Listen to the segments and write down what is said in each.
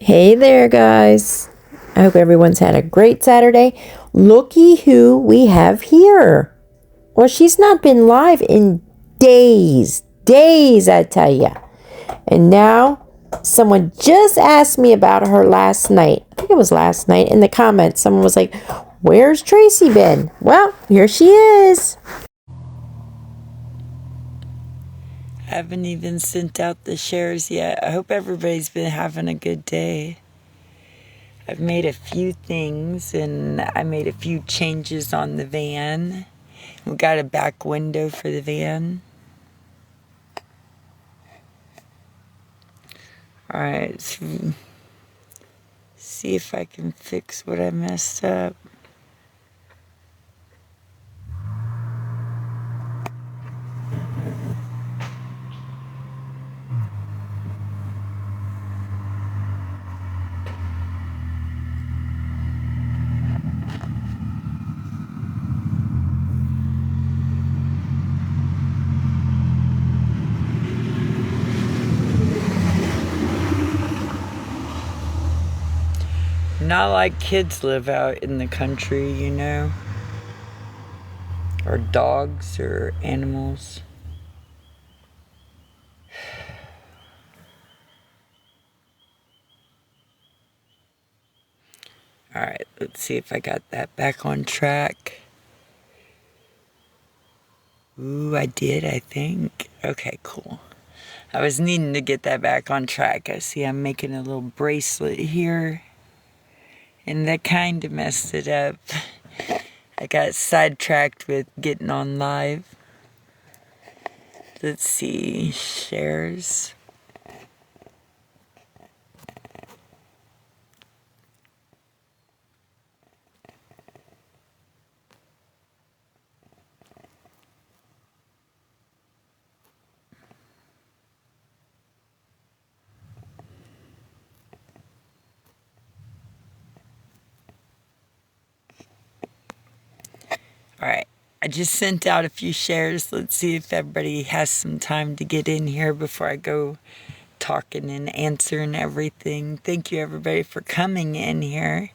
Hey there, guys. I hope everyone's had a great Saturday. Looky who we have here. Well, she's not been live in days. Days, I tell ya. And now, someone just asked me about her last night. I think it was last night in the comments. Someone was like, "Where's Tracy been?" Well, here she is. I haven't even sent out the shares yet. I hope everybody's been having a good day. I've made a few things and I made a few changes on the van. We got a back window for the van. Alright, so see if I can fix what I messed up. Not like kids live out in the country, you know, or dogs or animals. Alright, let's see if I got that back on track. Ooh, I did, I think. Okay, cool. I was needing to get that back on track. I see I'm making a little bracelet here. And that kind of messed it up. I got sidetracked with getting on live. Let's see, shares. Alright, I just sent out a few shares. Let's see if everybody has some time to get in here before I go talking and answering everything. Thank you everybody for coming in here.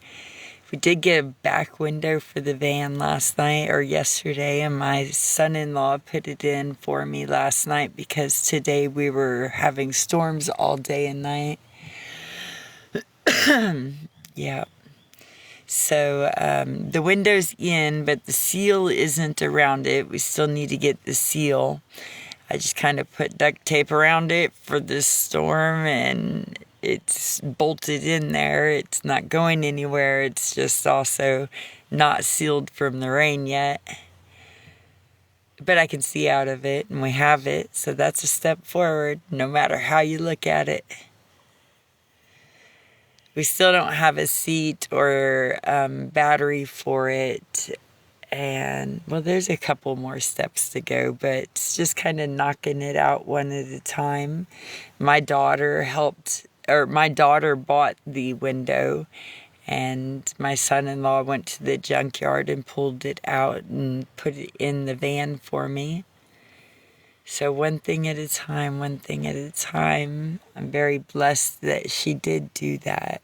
We did get a back window for the van last night or yesterday, and my son-in-law put it in for me last night because today we were having storms all day and night. Yeah. So the window's in, but the seal isn't around it. We still need to get the seal. I just kind of put duct tape around it for this storm, and it's bolted in there. It's not going anywhere. It's just also not sealed from the rain yet. But I can see out of it, and we have it. So that's a step forward, no matter how you look at it. We still don't have a seat or battery for it. And, well, there's a couple more steps to go, but it's just kind of knocking it out one at a time. My daughter bought the window, and my son-in-law went to the junkyard and pulled it out and put it in the van for me. So one thing at a time, one thing at a time. I'm very blessed that she did do that.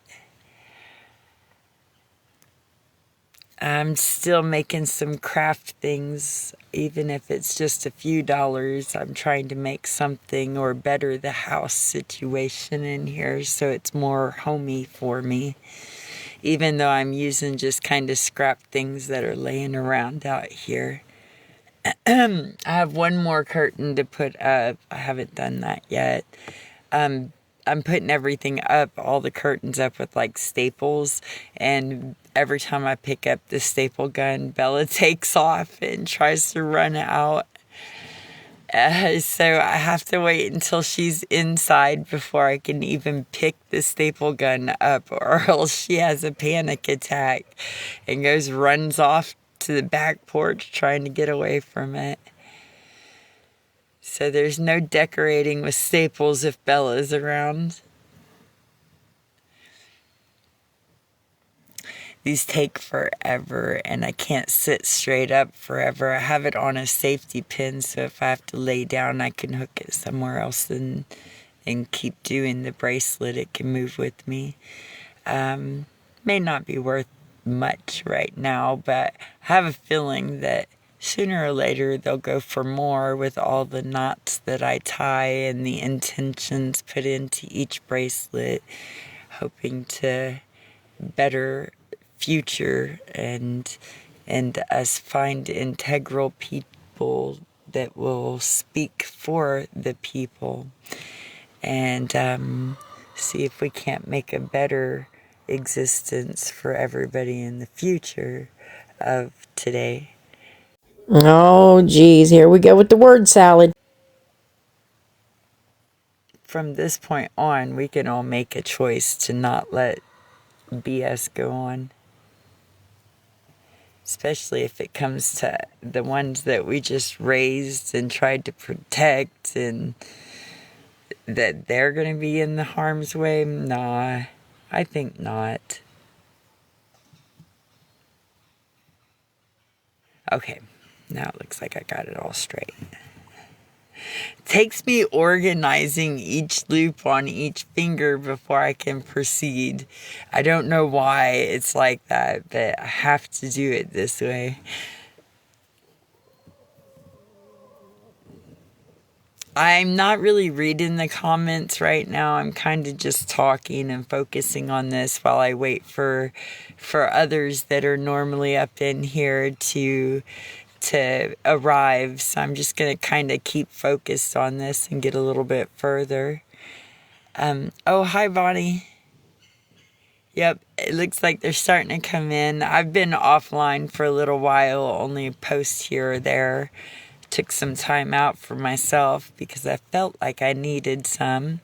I'm still making some craft things, even if it's just a few dollars. I'm trying to make something or better the house situation in here so it's more homey for me. Even though I'm using just kind of scrap things that are laying around out here. I have one more curtain to put up. I haven't done that yet. I'm putting everything up, all the curtains up with like staples, and every time I pick up the staple gun, Bella takes off and tries to run out. So I have to wait until she's inside before I can even pick the staple gun up, or else she has a panic attack and runs off to the back porch trying to get away from it. So there's no decorating with staples if Bella's around. These take forever, and I can't sit straight up forever. I have it on a safety pin, so if I have to lay down, I can hook it somewhere else in and keep doing the bracelet. It can move with me. May not be worth much right now, but I have a feeling that sooner or later they'll go for more with all the knots that I tie and the intentions put into each bracelet, hoping to better future and us find integral people that will speak for the people, and see if we can't make a better existence for everybody in the future of today. Oh, geez, here we go with the word salad. From this point on, we can all make a choice to not let BS go on. Especially if it comes to the ones that we just raised and tried to protect, and that they're going to be in the harm's way. Nah, I think not. Okay, now it looks like I got it all straight. Takes me organizing each loop on each finger before I can proceed. I don't know why it's like that, but I have to do it this way. I'm not really reading the comments right now. I'm kind of just talking and focusing on this while I wait for others that are normally up in here to arrive. So I'm just going to kind of keep focused on this and get a little bit further. Oh, hi, Bonnie. Yep, it looks like they're starting to come in. I've been offline for a little while, only post here or there. Took some time out for myself because I felt like I needed some.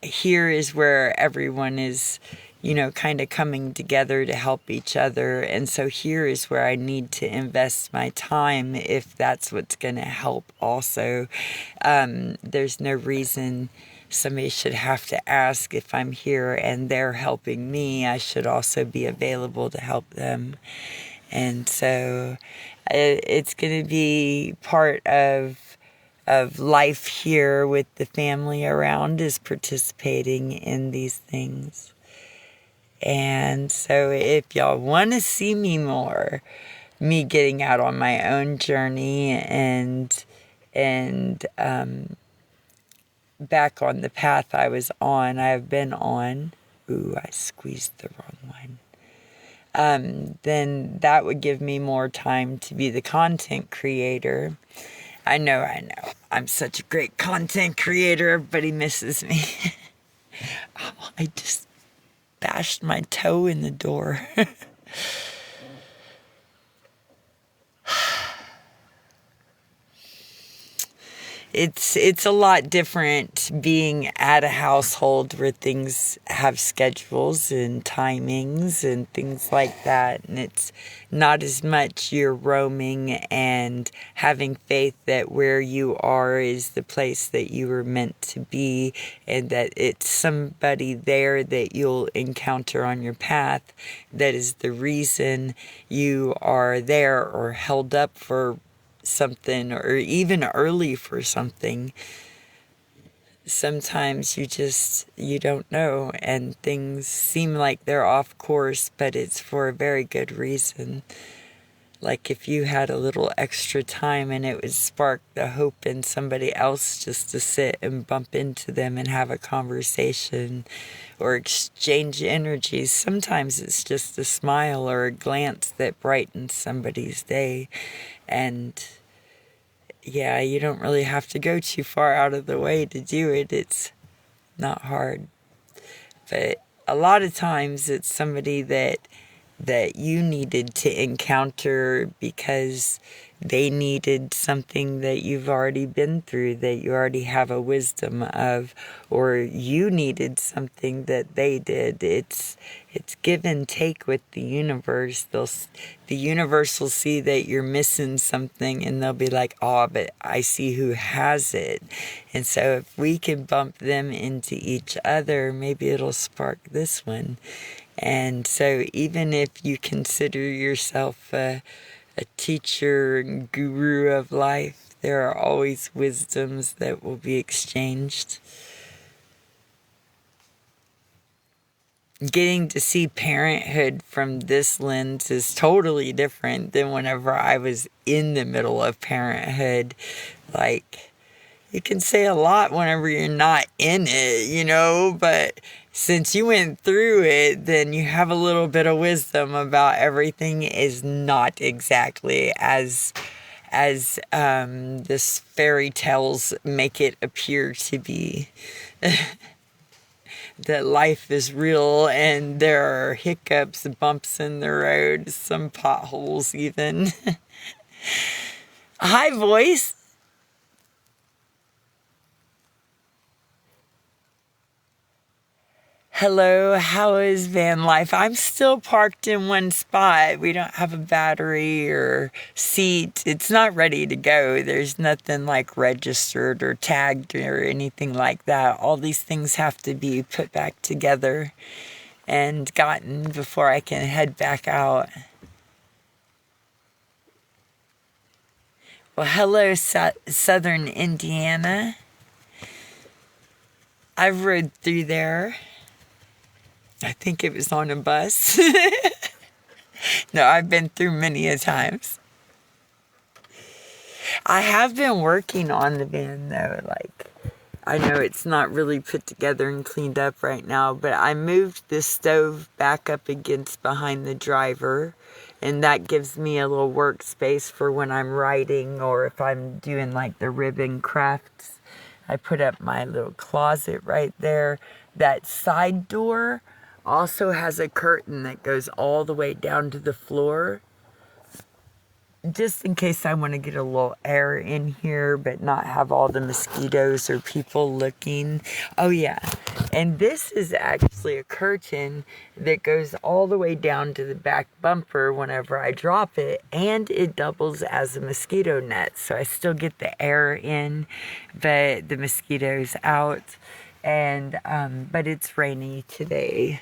Here is where everyone is, kind of coming together to help each other. And so here is where I need to invest my time if that's what's going to help also. There's no reason somebody should have to ask if I'm here and they're helping me. I should also be available to help them. And so it's going to be part of life here with the family around, is participating in these things. And so if y'all want to see me more, me getting out on my own journey and back on the path I have been on. Ooh, I squeezed the wrong one. Then that would give me more time to be the content creator. I know. I'm such a great content creator. Everybody misses me. Oh, I just bashed my toe in the door. It's a lot different being at a household where things have schedules and timings and things like that, and it's not as much you're roaming and having faith that where you are is the place that you were meant to be, and that it's somebody there that you'll encounter on your path that is the reason you are there or held up for something, or even early for something. Sometimes you don't know, and things seem like they're off course, but it's for a very good reason. Like if you had a little extra time and it would spark the hope in somebody else just to sit and bump into them and have a conversation or exchange energies. Sometimes it's just a smile or a glance that brightens somebody's day. And yeah, you don't really have to go too far out of the way to do it. It's not hard. But a lot of times it's somebody that you needed to encounter because they needed something that you've already been through, that you already have a wisdom of, or you needed something that they did. It's give and take with the universe. The universe will see that you're missing something and they'll be like, oh, but I see who has it. And so if we can bump them into each other, maybe it'll spark this one. And so even if you consider yourself a teacher and guru of life, There are always wisdoms that will be exchanged. Getting to see parenthood from this lens is totally different than whenever I was in the middle of parenthood. Like, you can say a lot whenever you're not in it, but since you went through it, then you have a little bit of wisdom about everything is not exactly as this fairy tales make it appear to be. That life is real and there are hiccups, bumps in the road, some potholes even. Hi, voice. Hello, how is van life? I'm still parked in one spot. We don't have a battery or seat. It's not ready to go. There's nothing like registered or tagged or anything like that. All these things have to be put back together and gotten before I can head back out. Well, hello, Southern Indiana. I've rode through there. I think it was on a bus. No, I've been through many a times. I have been working on the van though. Like, I know it's not really put together and cleaned up right now, but I moved the stove back up against behind the driver, and that gives me a little workspace for when I'm writing or if I'm doing like the ribbon crafts. I put up my little closet right there. That side door also has a curtain that goes all the way down to the floor, just in case I want to get a little air in here but not have all the mosquitoes or people looking. Oh yeah, and this is actually a curtain that goes all the way down to the back bumper whenever I drop it, and it doubles as a mosquito net, so I still get the air in but the mosquitoes out. And but it's rainy today,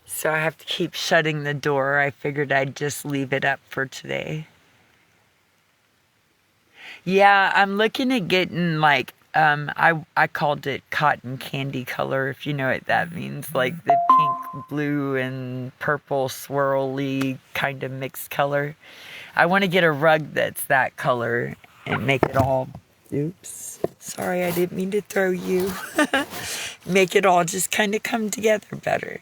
so I have to keep shutting the door. I figured I'd just leave it up for today. Yeah, I'm looking at getting like, I called it cotton candy color, if you know what that means. Like the pink, blue, and purple swirly kind of mixed color. I want to get a rug that's that color and make it all, oops, sorry, I didn't mean to throw you. Make it all just kind of come together better.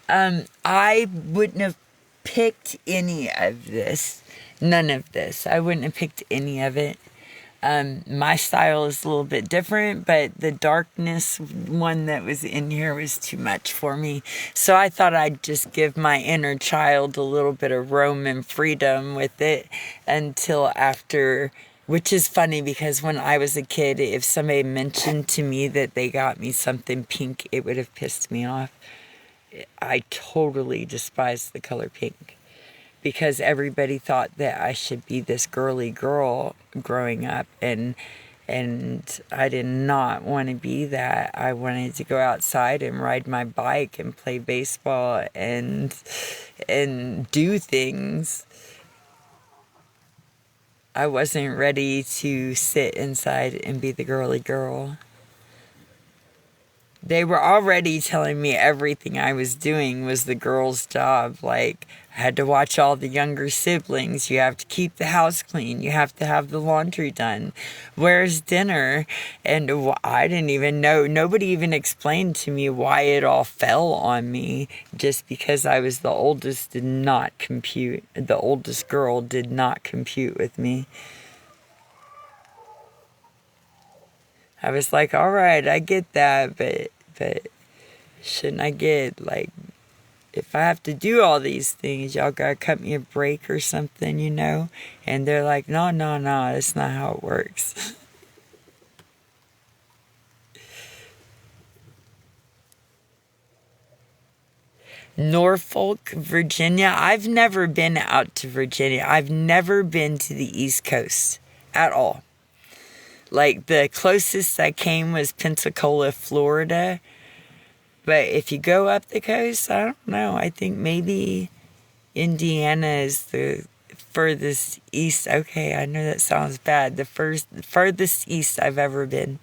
I wouldn't have picked any of this. None of this. I wouldn't have picked any of it. My style is a little bit different, but the darkness one that was in here was too much for me. So I thought I'd just give my inner child a little bit of roam and freedom with it until after. Which is funny because when I was a kid, if somebody mentioned to me that they got me something pink, it would have pissed me off. I totally despise the color pink because everybody thought that I should be this girly girl growing up, and I did not want to be that. I wanted to go outside and ride my bike and play baseball and do things. I wasn't ready to sit inside and be the girly girl. They were already telling me everything I was doing was the girl's job. Like, I had to watch all the younger siblings. You have to keep the house clean. You have to have the laundry done. Where's dinner? And I didn't even know. Nobody even explained to me why it all fell on me. Just because I was the oldest did not compute. The oldest girl did not compute with me. I was like, all right, I get that, but shouldn't I get, like, if I have to do all these things, y'all gotta cut me a break or something, And they're like, no, that's not how it works. Norfolk, Virginia. I've never been out to Virginia. I've never been to the East Coast at all. Like, the closest I came was Pensacola, Florida. But if you go up the coast, I don't know. I think maybe Indiana is the furthest east. Okay, I know that sounds bad. The furthest east I've ever been.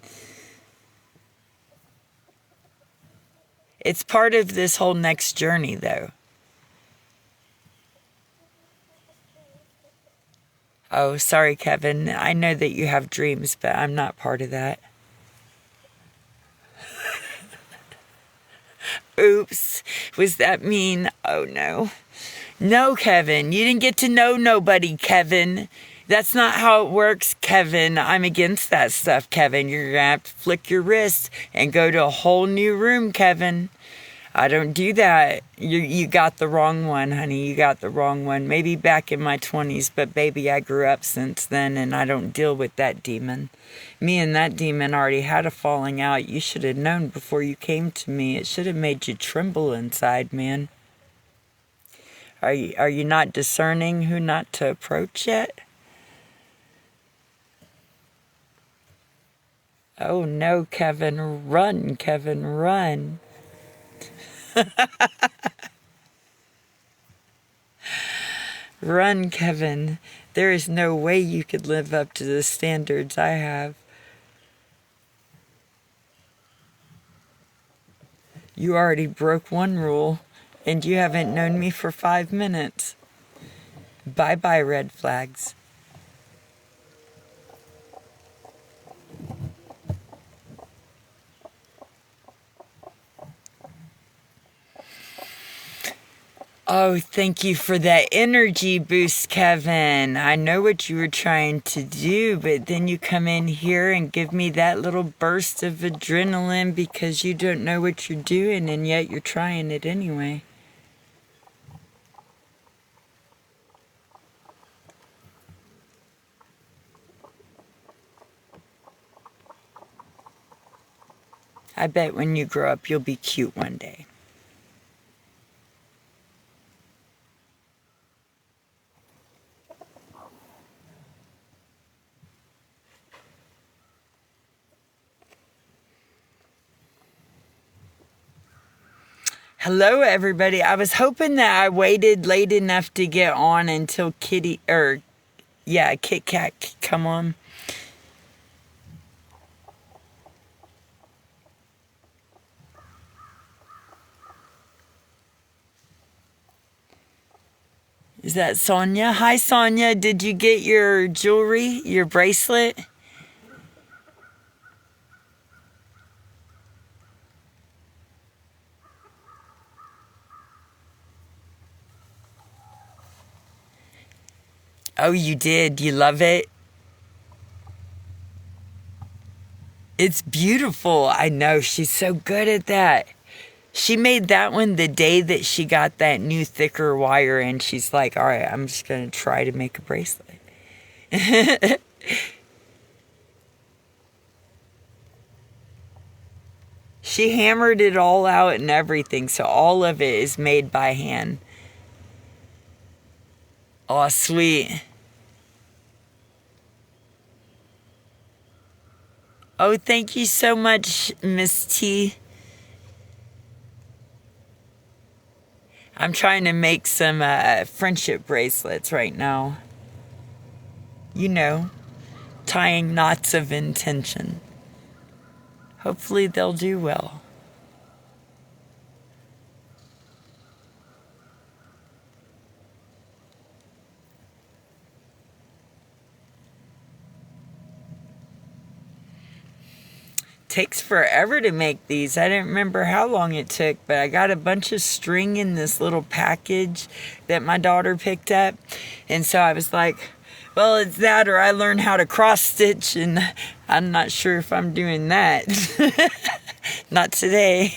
It's part of this whole next journey, though. Oh, sorry, Kevin. I know that you have dreams, but I'm not part of that. Oops. Was that mean? Oh, no. No, Kevin. You didn't get to know nobody, Kevin. That's not how it works, Kevin. I'm against that stuff, Kevin. You're going to have to flick your wrist and go to a whole new room, Kevin. I don't do that. You got the wrong one, honey. You got the wrong one. Maybe back in my 20s, but baby, I grew up since then, and I don't deal with that demon. Me and that demon already had a falling out. You should have known before you came to me. It should have made you tremble inside, man. Are you not discerning who not to approach yet? Oh no, Kevin, run, Kevin, run. Run, Kevin. There is no way you could live up to the standards I have. You already broke one rule, and you haven't known me for 5 minutes. Bye-bye, red flags. Oh, thank you for that energy boost, Kevin. I know what you were trying to do, but then you come in here and give me that little burst of adrenaline because you don't know what you're doing, and yet you're trying it anyway. I bet when you grow up, you'll be cute one day. Hello, everybody. I was hoping that I waited late enough to get on until Kit Kat come on. Is that Sonia? Hi, Sonia. Did you get your jewelry, your bracelet? Oh, you did? You love it? It's beautiful. I know. She's so good at that. She made that one the day that she got that new thicker wire, and she's like, all right, I'm just going to try to make a bracelet. She hammered it all out and everything, so all of it is made by hand. Oh, sweet. Oh, thank you so much, Miss T. I'm trying to make some friendship bracelets right now. You know, tying knots of intention. Hopefully they'll do well. Takes forever to make these. I didn't remember how long it took, but I got a bunch of string in this little package that my daughter picked up. And so I was like, well, it's that or I learn how to cross stitch, and I'm not sure if I'm doing that. Not today.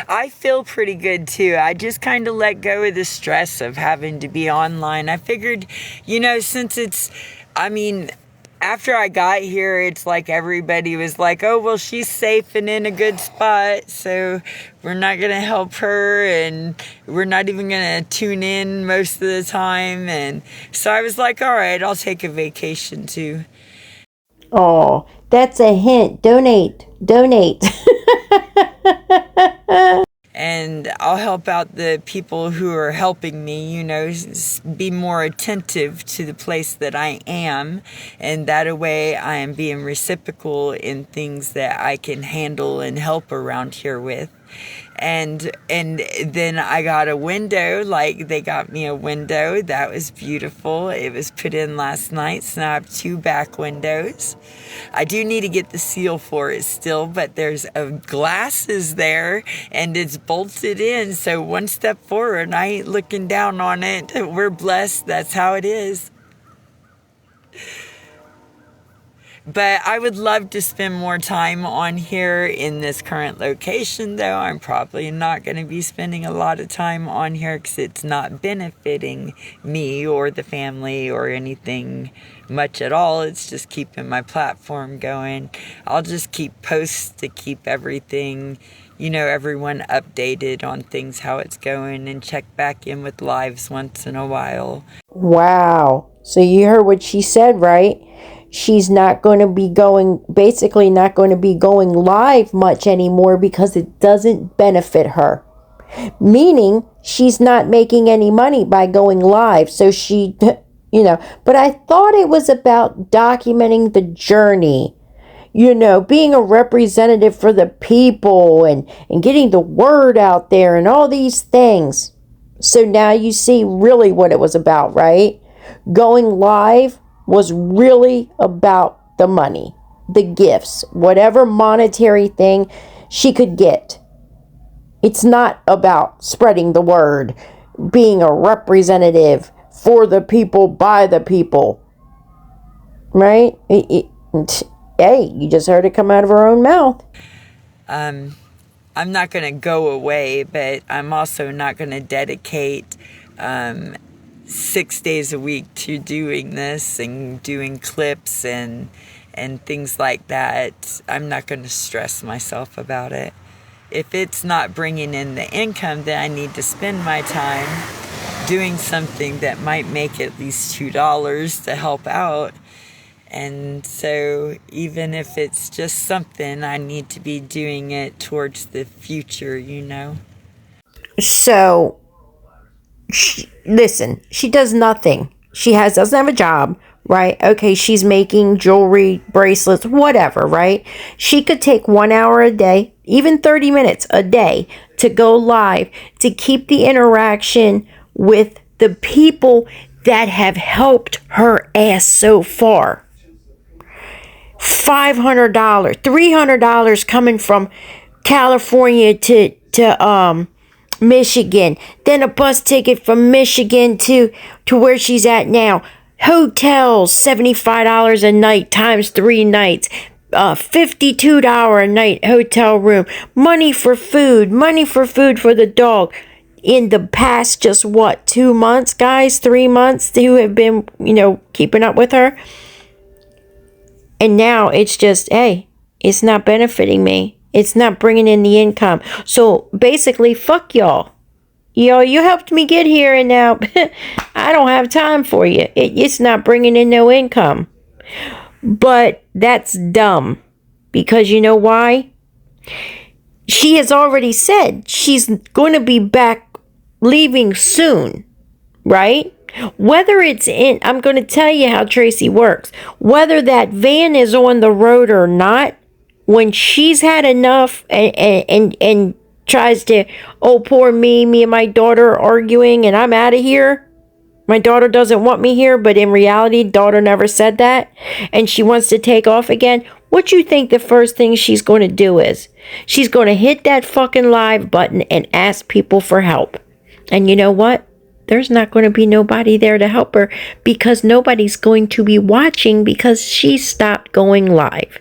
I feel pretty good too. I just kind of let go of the stress of having to be online. I figured, since after I got here, it's like everybody was like, oh, well, she's safe and in a good spot, so we're not going to help her, and we're not even going to tune in most of the time. And so I was like, all right, I'll take a vacation too. Oh, that's a hint. Donate. and I'll help out the people who are helping me, be more attentive to the place that I am, and that way I am being reciprocal in things that I can handle and help around here with. And then I got a window, like they got me a window. That was beautiful. It was put in last night, so now I have 2 back windows. I do need to get the seal for it still, but there's glasses there and it's bolted in. So one step forward, I ain't looking down on it. We're blessed. That's how it is. But I would love to spend more time on here in this current location, though. I'm probably not going to be spending a lot of time on here because it's not benefiting me or the family or anything much at all. It's just keeping my platform going. I'll just keep posts to keep everything, everyone updated on things, how it's going, and check back in with lives once in a while. Wow. So you heard what she said, right? She's not going to be basically not going to be going live much anymore because it doesn't benefit her. Meaning she's not making any money by going live. So she, but I thought it was about documenting the journey, being a representative for the people and getting the word out there and all these things. So now you see really what it was about, right? Going live was really about the money, the gifts, whatever monetary thing she could get. It's not about spreading the word, being a representative for the people, by the people. Right? Hey, you just heard it come out of her own mouth. I'm not going to go away, but I'm also not going to dedicate 6 days a week to doing this and doing clips and things like that. I'm not going to stress myself about it. If it's not bringing in the income, then I need to spend my time doing something that might make at least $2 to help out. And so even if it's just something, I need to be doing it towards the future, So listen, she does nothing. She doesn't have a job, right? Okay, she's making jewelry, bracelets, whatever, right? She could take 1 hour a day, even 30 minutes a day to go live, to keep the interaction with the people that have helped her ass so far. $500, $300 coming from California to Michigan, then a bus ticket from Michigan to where she's at now. Hotels, $75 a night times 3 nights. $52 a night hotel room. Money for food for the dog. In the past, just 2 months, guys, 3 months, who have been, keeping up with her. And now it's just, hey, it's not benefiting me. It's not bringing in the income. So basically, fuck y'all. You helped me get here and now I don't have time for you. It's not bringing in no income. But that's dumb. Because you know why? She has already said she's going to be back leaving soon. Right? Whether it's in, I'm going to tell you how Tracy works. Whether that van is on the road or not, when she's had enough and tries to, oh, poor me and my daughter are arguing and I'm out of here. My daughter doesn't want me here, but in reality, daughter never said that. And she wants to take off again. What you think the first thing she's going to do is? She's going to hit that fucking live button and ask people for help. And you know what? There's not going to be nobody there to help her because nobody's going to be watching because she stopped going live.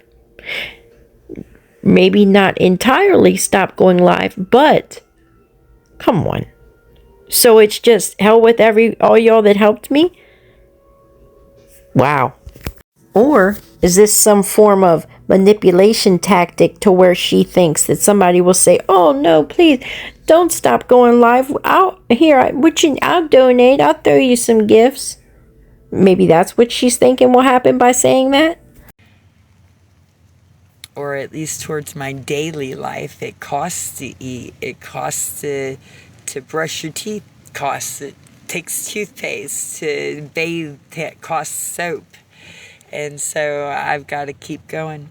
Maybe not entirely stopped going live, but come on. So it's just hell with all y'all that helped me? Wow. Or is this some form of manipulation tactic to where she thinks that somebody will say, oh no, please don't stop going live. I'll donate. I'll throw you some gifts. Maybe that's what she's thinking will happen by saying that. or at least towards my daily life. It costs to eat. It costs to brush your teeth. It takes toothpaste. To bathe, it costs soap. And so I've got to keep going.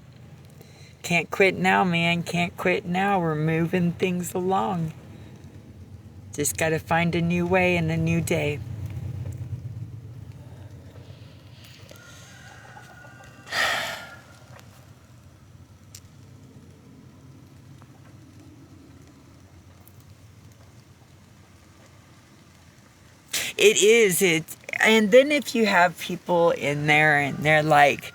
Can't quit now, man. Can't quit now. We're moving things along. Just got to find a new way and a new day. It is. And then if you have people in there and they're like,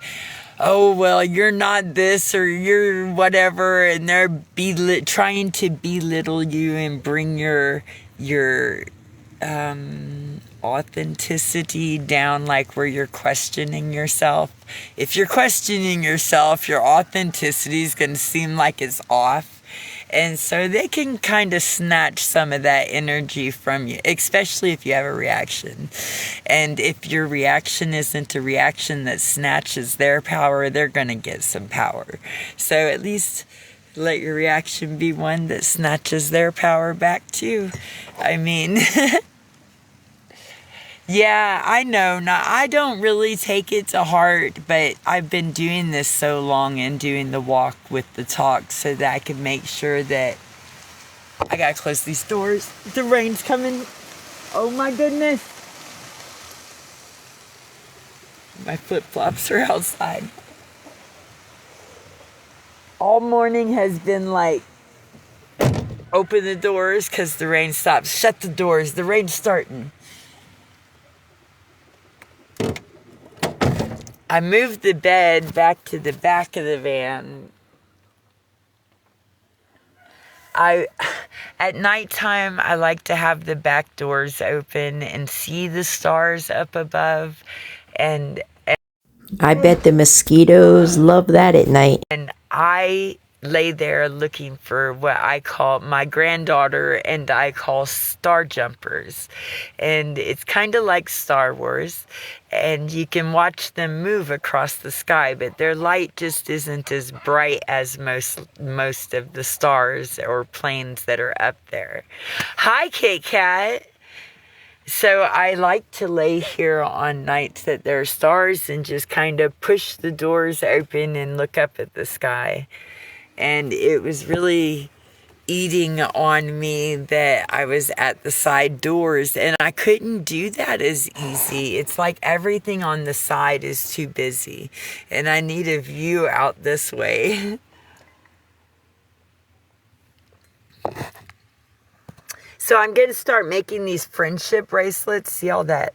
oh, well, you're not this or you're whatever, and they're trying to belittle you and bring your authenticity down, like where you're questioning yourself. If you're questioning yourself, your authenticity is going to seem like it's off. And so they can kind of snatch some of that energy from you, especially if you have a reaction. And if your reaction isn't a reaction that snatches their power, they're going to get some power. So at least let your reaction be one that snatches their power back too. I mean, yeah, I know. Now, I don't really take it to heart, but I've been doing this so long and doing the walk with the talk so that I can make sure that I gotta close these doors. The rain's coming. Oh my goodness. My flip-flops are outside. All morning has been like, open the doors because the rain stops. Shut the doors. The rain's starting. I moved the bed back to the back of the van. At nighttime, I like to have the back doors open and see the stars up above. And I bet the mosquitoes love that at night. And I lay there looking for what I call my granddaughter and I call star jumpers. And it's kind of like Star Wars. And you can watch them move across the sky, but their light just isn't as bright as most of the stars or planes that are up there. Hi, Kit Kat. So I like to lay here on nights that there are stars and just kind of push the doors open and look up at the sky. And it was really eating on me that I was at the side doors and I couldn't do that as easy. It's like everything on the side is too busy and I need a view out this way. So I'm going to start making these friendship bracelets. See all that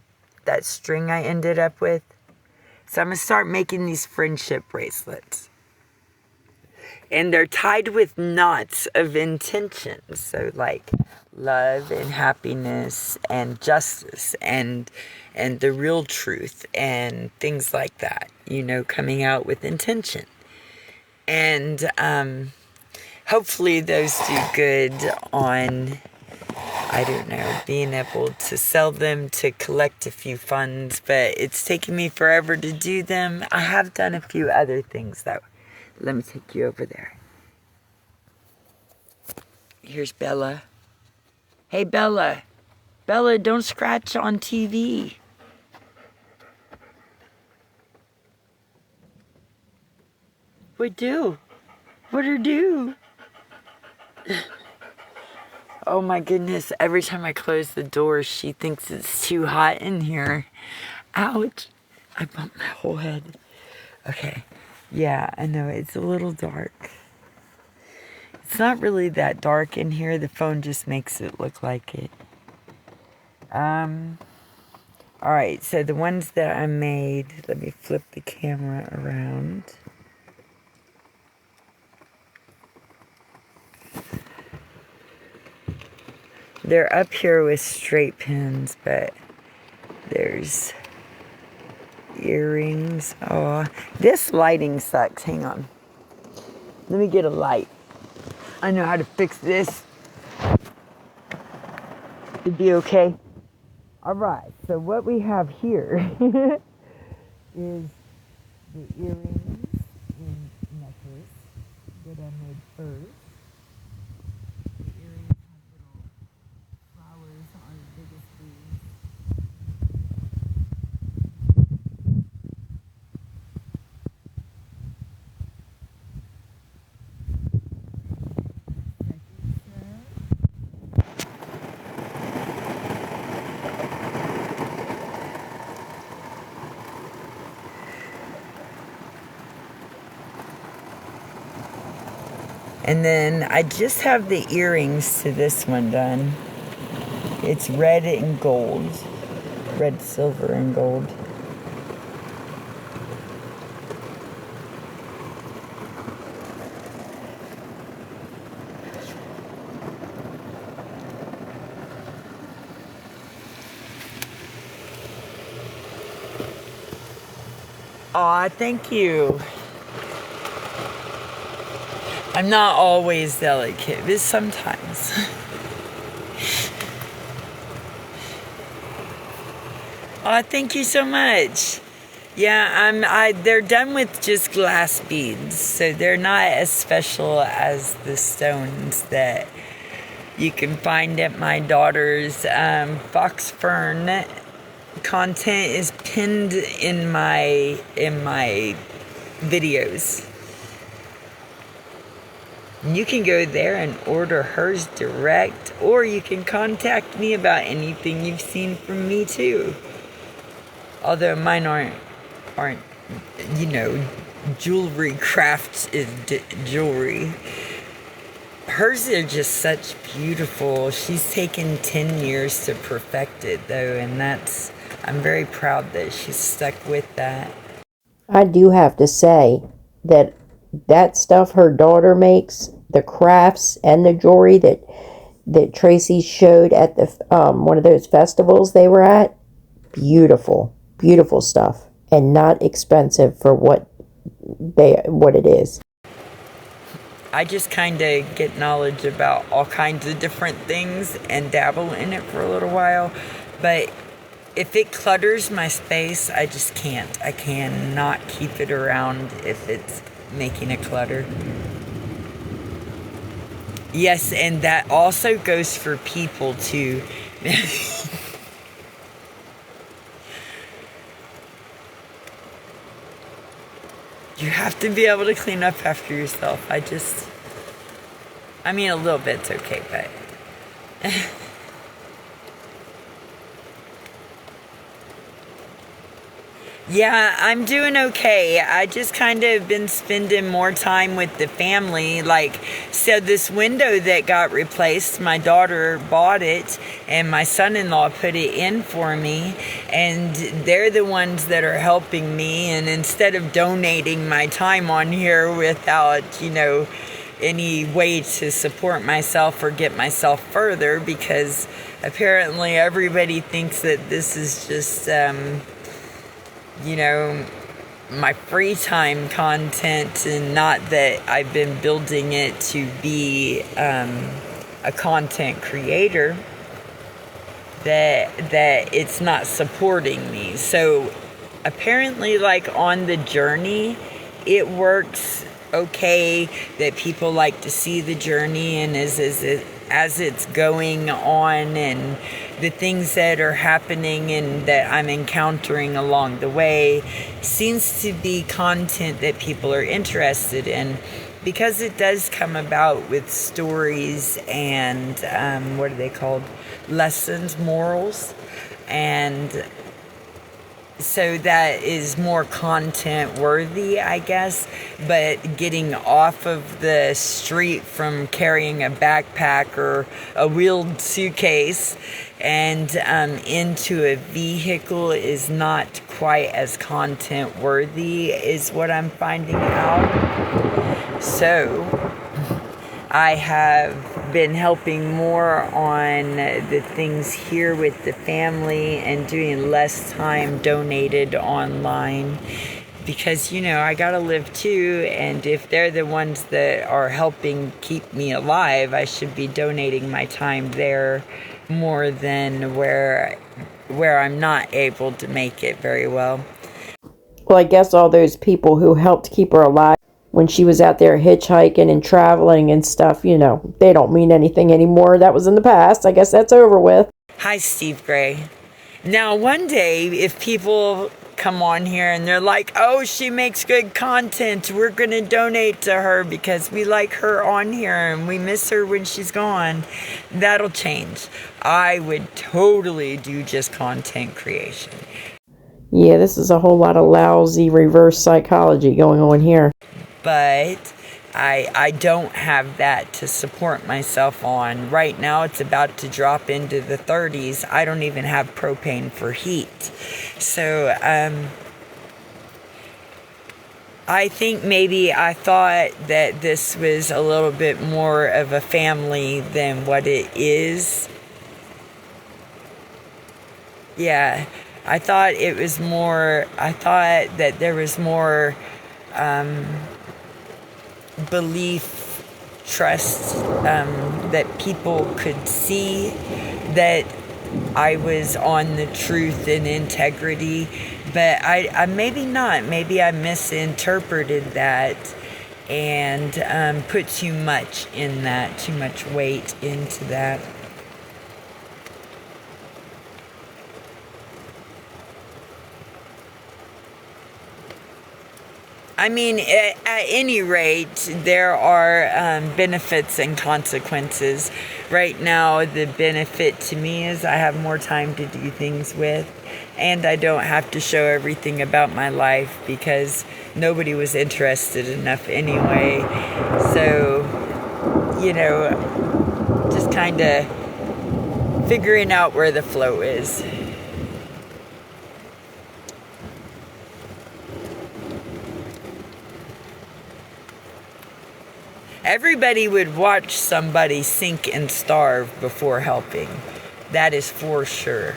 string I ended up with? So I'm going to start making these friendship bracelets. And they're tied with knots of intention. So like love and happiness and justice and the real truth and things like that. You know, coming out with intention. And hopefully those do good on, I don't know, being able to sell them to collect a few funds. But it's taken me forever to do them. I have done a few other things though. Let me take you over there. Here's Bella. Hey, Bella. Bella, don't scratch on TV. What do? What her do? Oh my goodness. Every time I close the door, she thinks it's too hot in here. Ouch. I bumped my whole head. Okay. Yeah, I know, it's a little dark. It's not really that dark in here. The phone just makes it look like it. Alright, so the ones that I made, let me flip the camera around. They're up here with straight pins, but there's earrings. Oh, this lighting sucks. Hang on. Let me get a light. I know how to fix this. It'd be okay. All right. So what we have here is the earrings and necklace. that I made first. The earrings have little flowers on the biggest leaves. And then I just have the earrings to this one done. It's red and gold. Red, silver, and gold. Aw, thank you. I'm not always delicate, but sometimes. Aw, thank you so much. Yeah, they're done with just glass beads, so they're not as special as the stones that you can find at my daughter's fox fern. Content is pinned in my videos. You can go there and order hers direct, or you can contact me about anything you've seen from me too. Although mine aren't jewelry. Craft is jewelry. Hers are just such beautiful. She's taken 10 years to perfect it though, and I'm very proud that she's stuck with that. I do have to say that stuff her daughter makes, the crafts and the jewelry that Tracy showed at the one of those festivals they were at, beautiful stuff, and not expensive for what it is. I just kind of get knowledge about all kinds of different things and dabble in it for a little while, but if it clutters my space, I just can't. I cannot keep it around if it's making a clutter. Yes, and that also goes for people too. You have to be able to clean up after yourself. I mean, a little bit's okay, but yeah, I'm doing okay. I just kind of been spending more time with the family. So this window that got replaced, my daughter bought it and my son-in-law put it in for me. And they're the ones that are helping me. And instead of donating my time on here without, any way to support myself or get myself further, because apparently everybody thinks that this is just, my free time content, and not that I've been building it to be a content creator, that it's not supporting me. So apparently, on the journey, it works okay, that people like to see the journey, and as it's going on, and the things that are happening and that I'm encountering along the way seems to be content that people are interested in, because it does come about with stories and what are they called? Lessons, morals, and so that is more content worthy, I guess. But getting off of the street from carrying a backpack or a wheeled suitcase and into a vehicle is not quite as content worthy, is what I'm finding out. So I have been helping more on the things here with the family and doing less time donated online, because I gotta live too, and if they're the ones that are helping keep me alive, I should be donating my time there more than where I'm not able to make it very well. Well, I guess all those people who helped keep her alive when she was out there hitchhiking and traveling and stuff. They don't mean anything anymore. That was in the past. I guess that's over with. Hi, Steve Gray. Now, one day, if people come on here and they're like, oh, she makes good content, we're going to donate to her because we like her on here and we miss her when she's gone, that'll change. I would totally do just content creation. Yeah, this is a whole lot of lousy reverse psychology going on here. But I don't have that to support myself on. Right now it's about to drop into the 30s. I don't even have propane for heat. So I think maybe I thought that this was a little bit more of a family than what it is. Yeah, I thought that there was more belief, trust, that people could see that I was on the truth and integrity, but I maybe not. Maybe I misinterpreted that and put too much in that, too much weight into that. I mean, at any rate, there are benefits and consequences. Right now, the benefit to me is I have more time to do things with, and I don't have to show everything about my life because nobody was interested enough anyway. So, just kind of figuring out where the flow is. Everybody would watch somebody sink and starve before helping. That is for sure.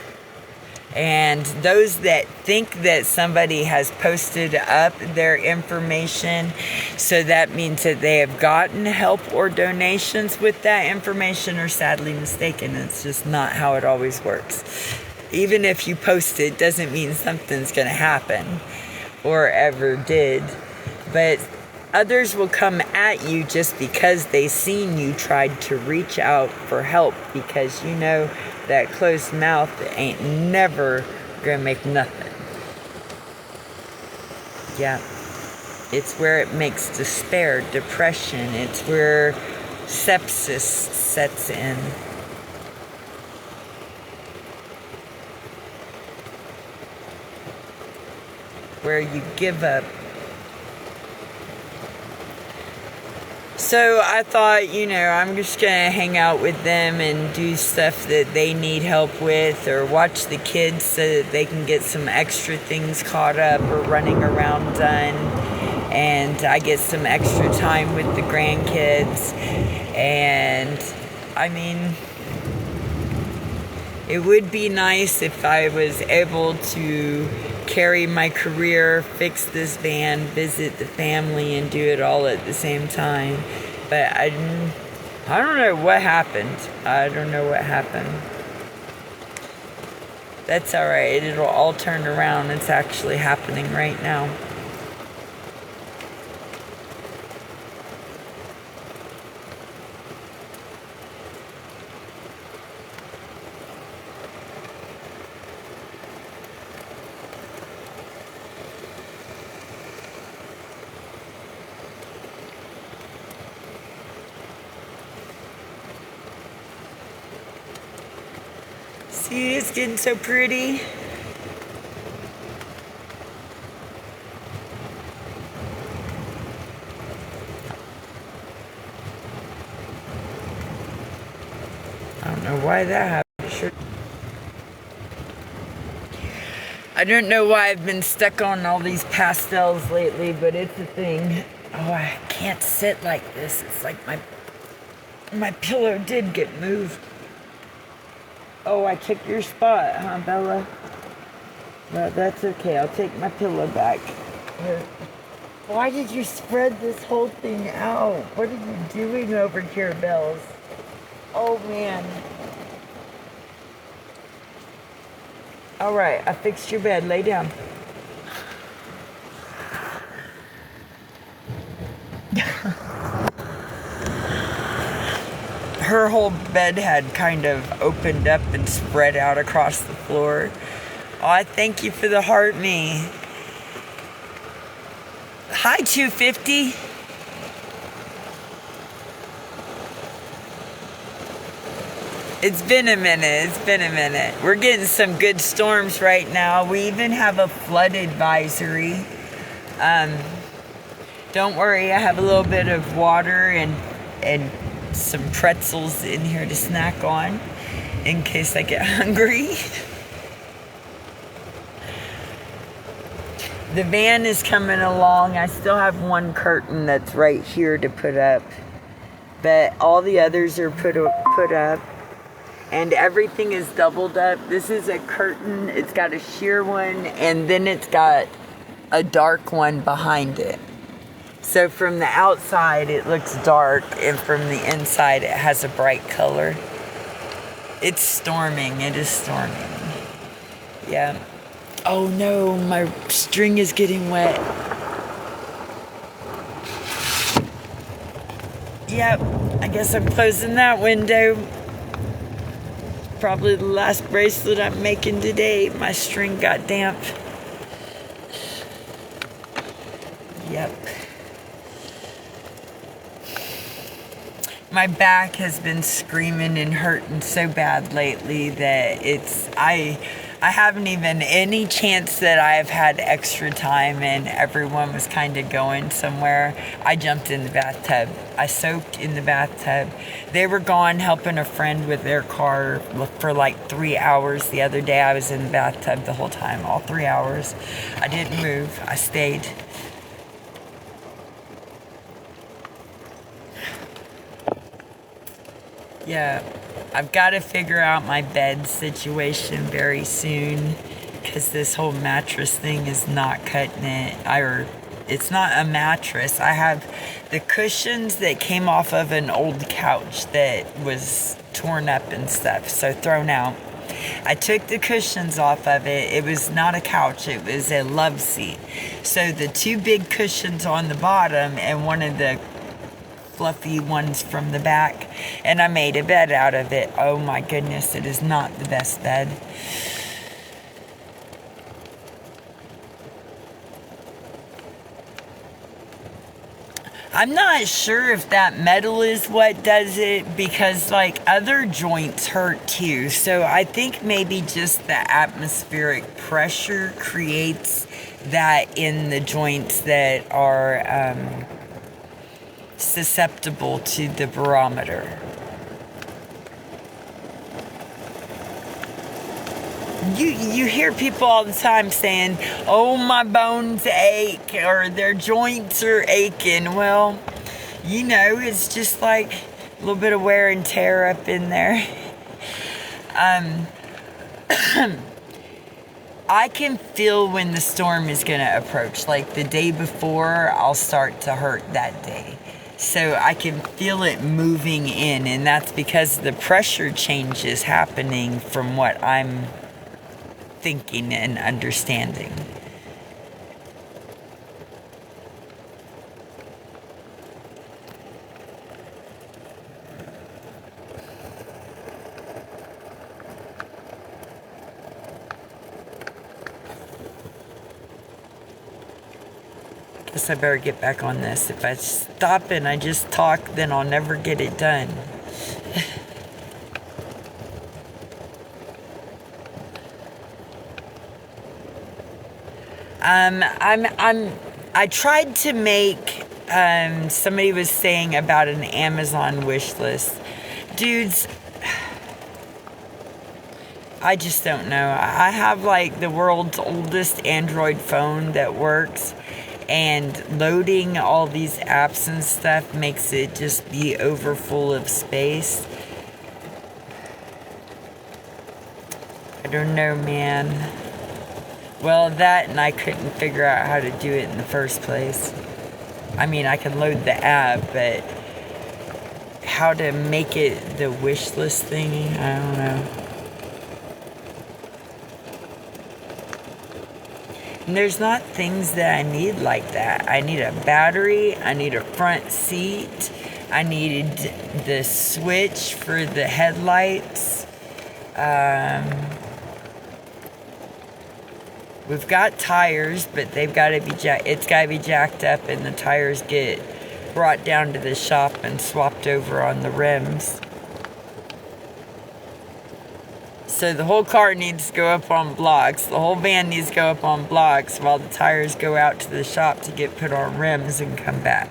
And those that think that somebody has posted up their information, so that means that they have gotten help or donations with that information, are sadly mistaken. It's just not how it always works. Even if you post it, doesn't mean something's going to happen or ever did. But others will come at you just because they seen you tried to reach out for help, because that closed mouth ain't never gonna make nothing. Yeah. It's where it makes despair, depression. It's where sepsis sets in. Where you give up. So I thought, I'm just going to hang out with them and do stuff that they need help with, or watch the kids so that they can get some extra things caught up or running around done. And I get some extra time with the grandkids. And, I mean, it would be nice if I was able to carry my career, fix this van, visit the family, and do it all at the same time. But I don't know what happened. I don't know what happened. That's all right. It'll all turn around. It's actually happening right now. See, it's getting so pretty. I don't know why that happened. I don't know why I've been stuck on all these pastels lately, but it's a thing. Oh, I can't sit like this. It's like my pillow did get moved. Oh, I took your spot, huh, Bella? Well, that's okay. I'll take my pillow back. Here. Why did you spread this whole thing out? What are you doing over here, Bells? Oh, man. All right, I fixed your bed. Lay down. Her whole bed had kind of opened up and spread out across the floor. Oh, I thank you for the heart me. Hi, 250. It's been a minute. We're getting some good storms right now. We even have a flood advisory. Don't worry, I have a little bit of water and some pretzels in here to snack on in case I get hungry. The van is coming along. I still have one curtain that's right here to put up, but all the others are put up, and everything is doubled up. This is a curtain. It's got a sheer one, and then it's got a dark one behind it. So from the outside it looks dark, and from the inside it has a bright color. It's storming. It is storming. Yeah. Oh no, my string is getting wet. Yep, I guess I'm closing that window. Probably the last bracelet I'm making today. My string got damp. Yep. My back has been screaming and hurting so bad lately that I haven't even any chance that I've had extra time and everyone was kind of going somewhere. I jumped in the bathtub. I soaked in the bathtub. They were gone helping a friend with their car for like 3 hours. The other day I was in the bathtub the whole time, all 3 hours. I didn't move. I stayed. Yeah, I've got to figure out my bed situation very soon because this whole mattress thing is not cutting it. It's not a mattress. I have the cushions that came off of an old couch that was torn up and stuff, so thrown out. I took the cushions off of it. It was not a couch, it was a love seat. So the two big cushions on the bottom and one of the fluffy ones from the back, and I made a bed out of it. Oh my goodness, it is not the best bed. I'm not sure if that metal is what does it, because like other joints hurt too. So I think maybe just the atmospheric pressure creates that in the joints that are susceptible to the barometer. You hear people all the time saying, oh, my bones ache, or their joints are aching. Well, you know, it's just like a little bit of wear and tear up in there. I can feel when the storm is going to approach. Like the day before, I'll start to hurt that day. So I can feel it moving in, and that's because the pressure change is happening from what I'm thinking and understanding. Guess I better get back on this. If I stop and I just talk, then I'll never get it done. I tried to make, somebody was saying about an Amazon wish list. Dudes, I just don't know. I have like the world's oldest Android phone that works, and loading all these apps and stuff makes it just be overfull of space. I don't know, man. Well, that, and I couldn't figure out how to do it in the first place. I mean, I can load the app, but how to make it the wish list thingy, I don't know. And there's not things that I need like that. I need a battery. I need a front seat. I needed the switch for the headlights. We've got tires, but they've got to be it's got to be jacked up, and the tires get brought down to the shop and swapped over on the rims. So the whole car needs to go up on blocks. The whole van needs to go up on blocks while the tires go out to the shop to get put on rims and come back.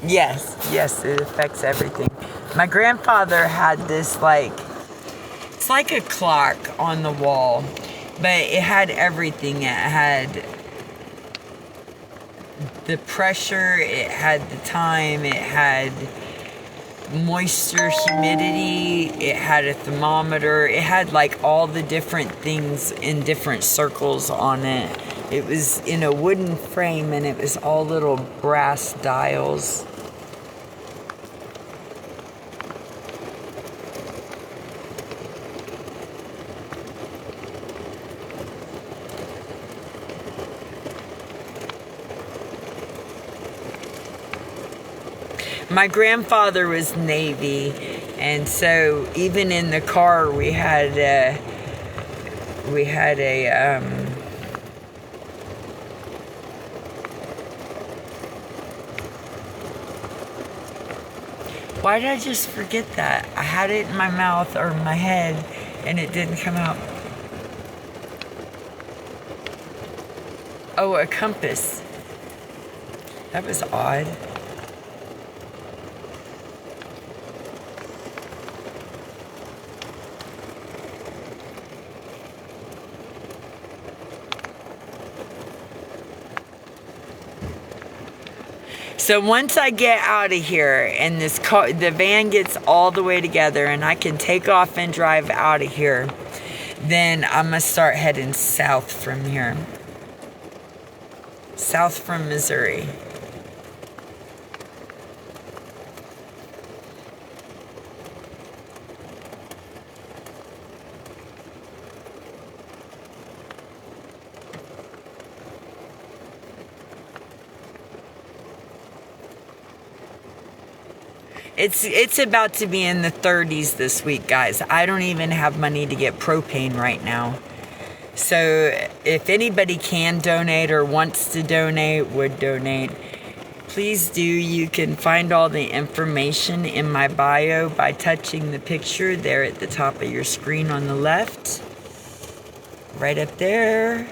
Yes, it affects everything. My grandfather had this, it's like a clock on the wall, but it had everything. It had the pressure, it had the time, it had moisture, humidity, it had a thermometer, it had all the different things in different circles on it. It was in a wooden frame, and it was all little brass dials. My grandfather was Navy, and so even in the car we had a why did I just forget that? I had it in my mouth or my head, and it didn't come out. Oh, a compass. That was odd. So once I get out of here and the van gets all the way together and I can take off and drive out of here, then I'm going to start heading south from here. South from Missouri. It's about to be in the 30s this week, guys. I don't even have money to get propane right now. So if anybody can donate or wants to donate, would donate, please do. You can find all the information in my bio by touching the picture there at the top of your screen on the left. Right up there.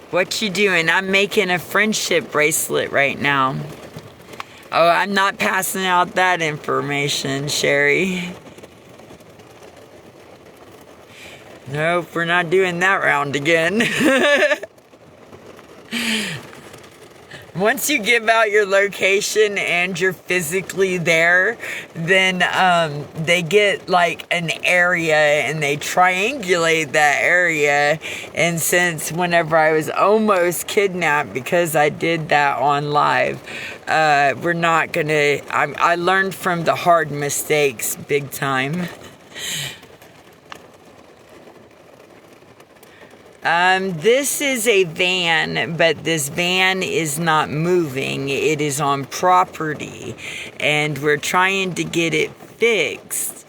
What you doing? I'm making a friendship bracelet right now. Oh, I'm not passing out that information, Sherry. Nope, we're not doing that round again. Once you give out your location and you're physically there, then they get an area and they triangulate that area. And since whenever I was almost kidnapped because I did that on live, we're not gonna, I learned from the hard mistakes big time. This is a van, but this van is not moving. It is on property, and we're trying to get it fixed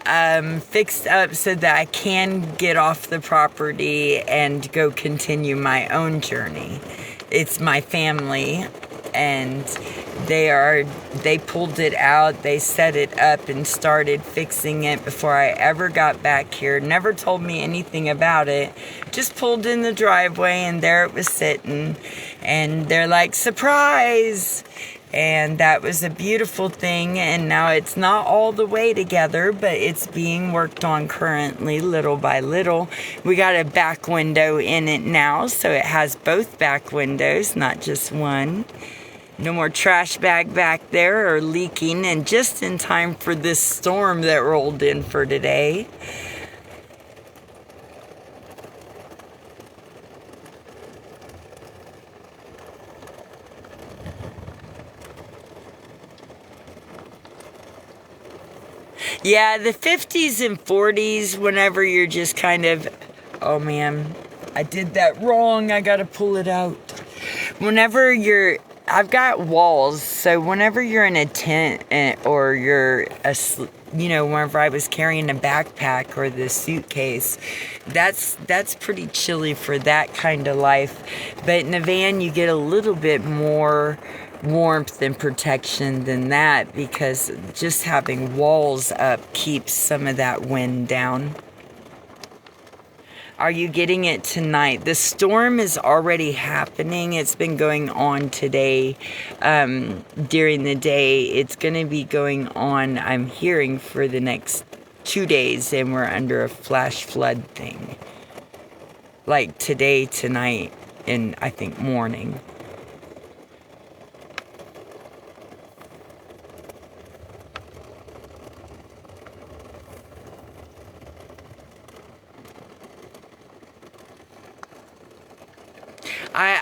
up so that I can get off the property and go continue my own journey. It's my family, and they pulled it out, they set it up and started fixing it before I ever got back here. Never told me anything about it. Just pulled in the driveway and there it was sitting, and they're like, surprise! And that was a beautiful thing, and now it's not all the way together, but it's being worked on currently, little by little. We got a back window in it now, so it has both back windows, not just one. No more trash bag back there or leaking, and just in time for this storm that rolled in for today. Yeah, the 50s and 40s, whenever you're just kind of, oh man, I did that wrong, I gotta pull it out. Whenever you're, I've got walls, so whenever you're in a tent or you're, whenever I was carrying a backpack or the suitcase, that's pretty chilly for that kind of life. But in a van, you get a little bit more warmth and protection than that, because just having walls up keeps some of that wind down. Are you getting it tonight? The storm is already happening. It's been going on today. During the day, it's going to be going on, I'm hearing, for the next 2 days, and we're under a flash flood thing. Like today, tonight, and I think morning.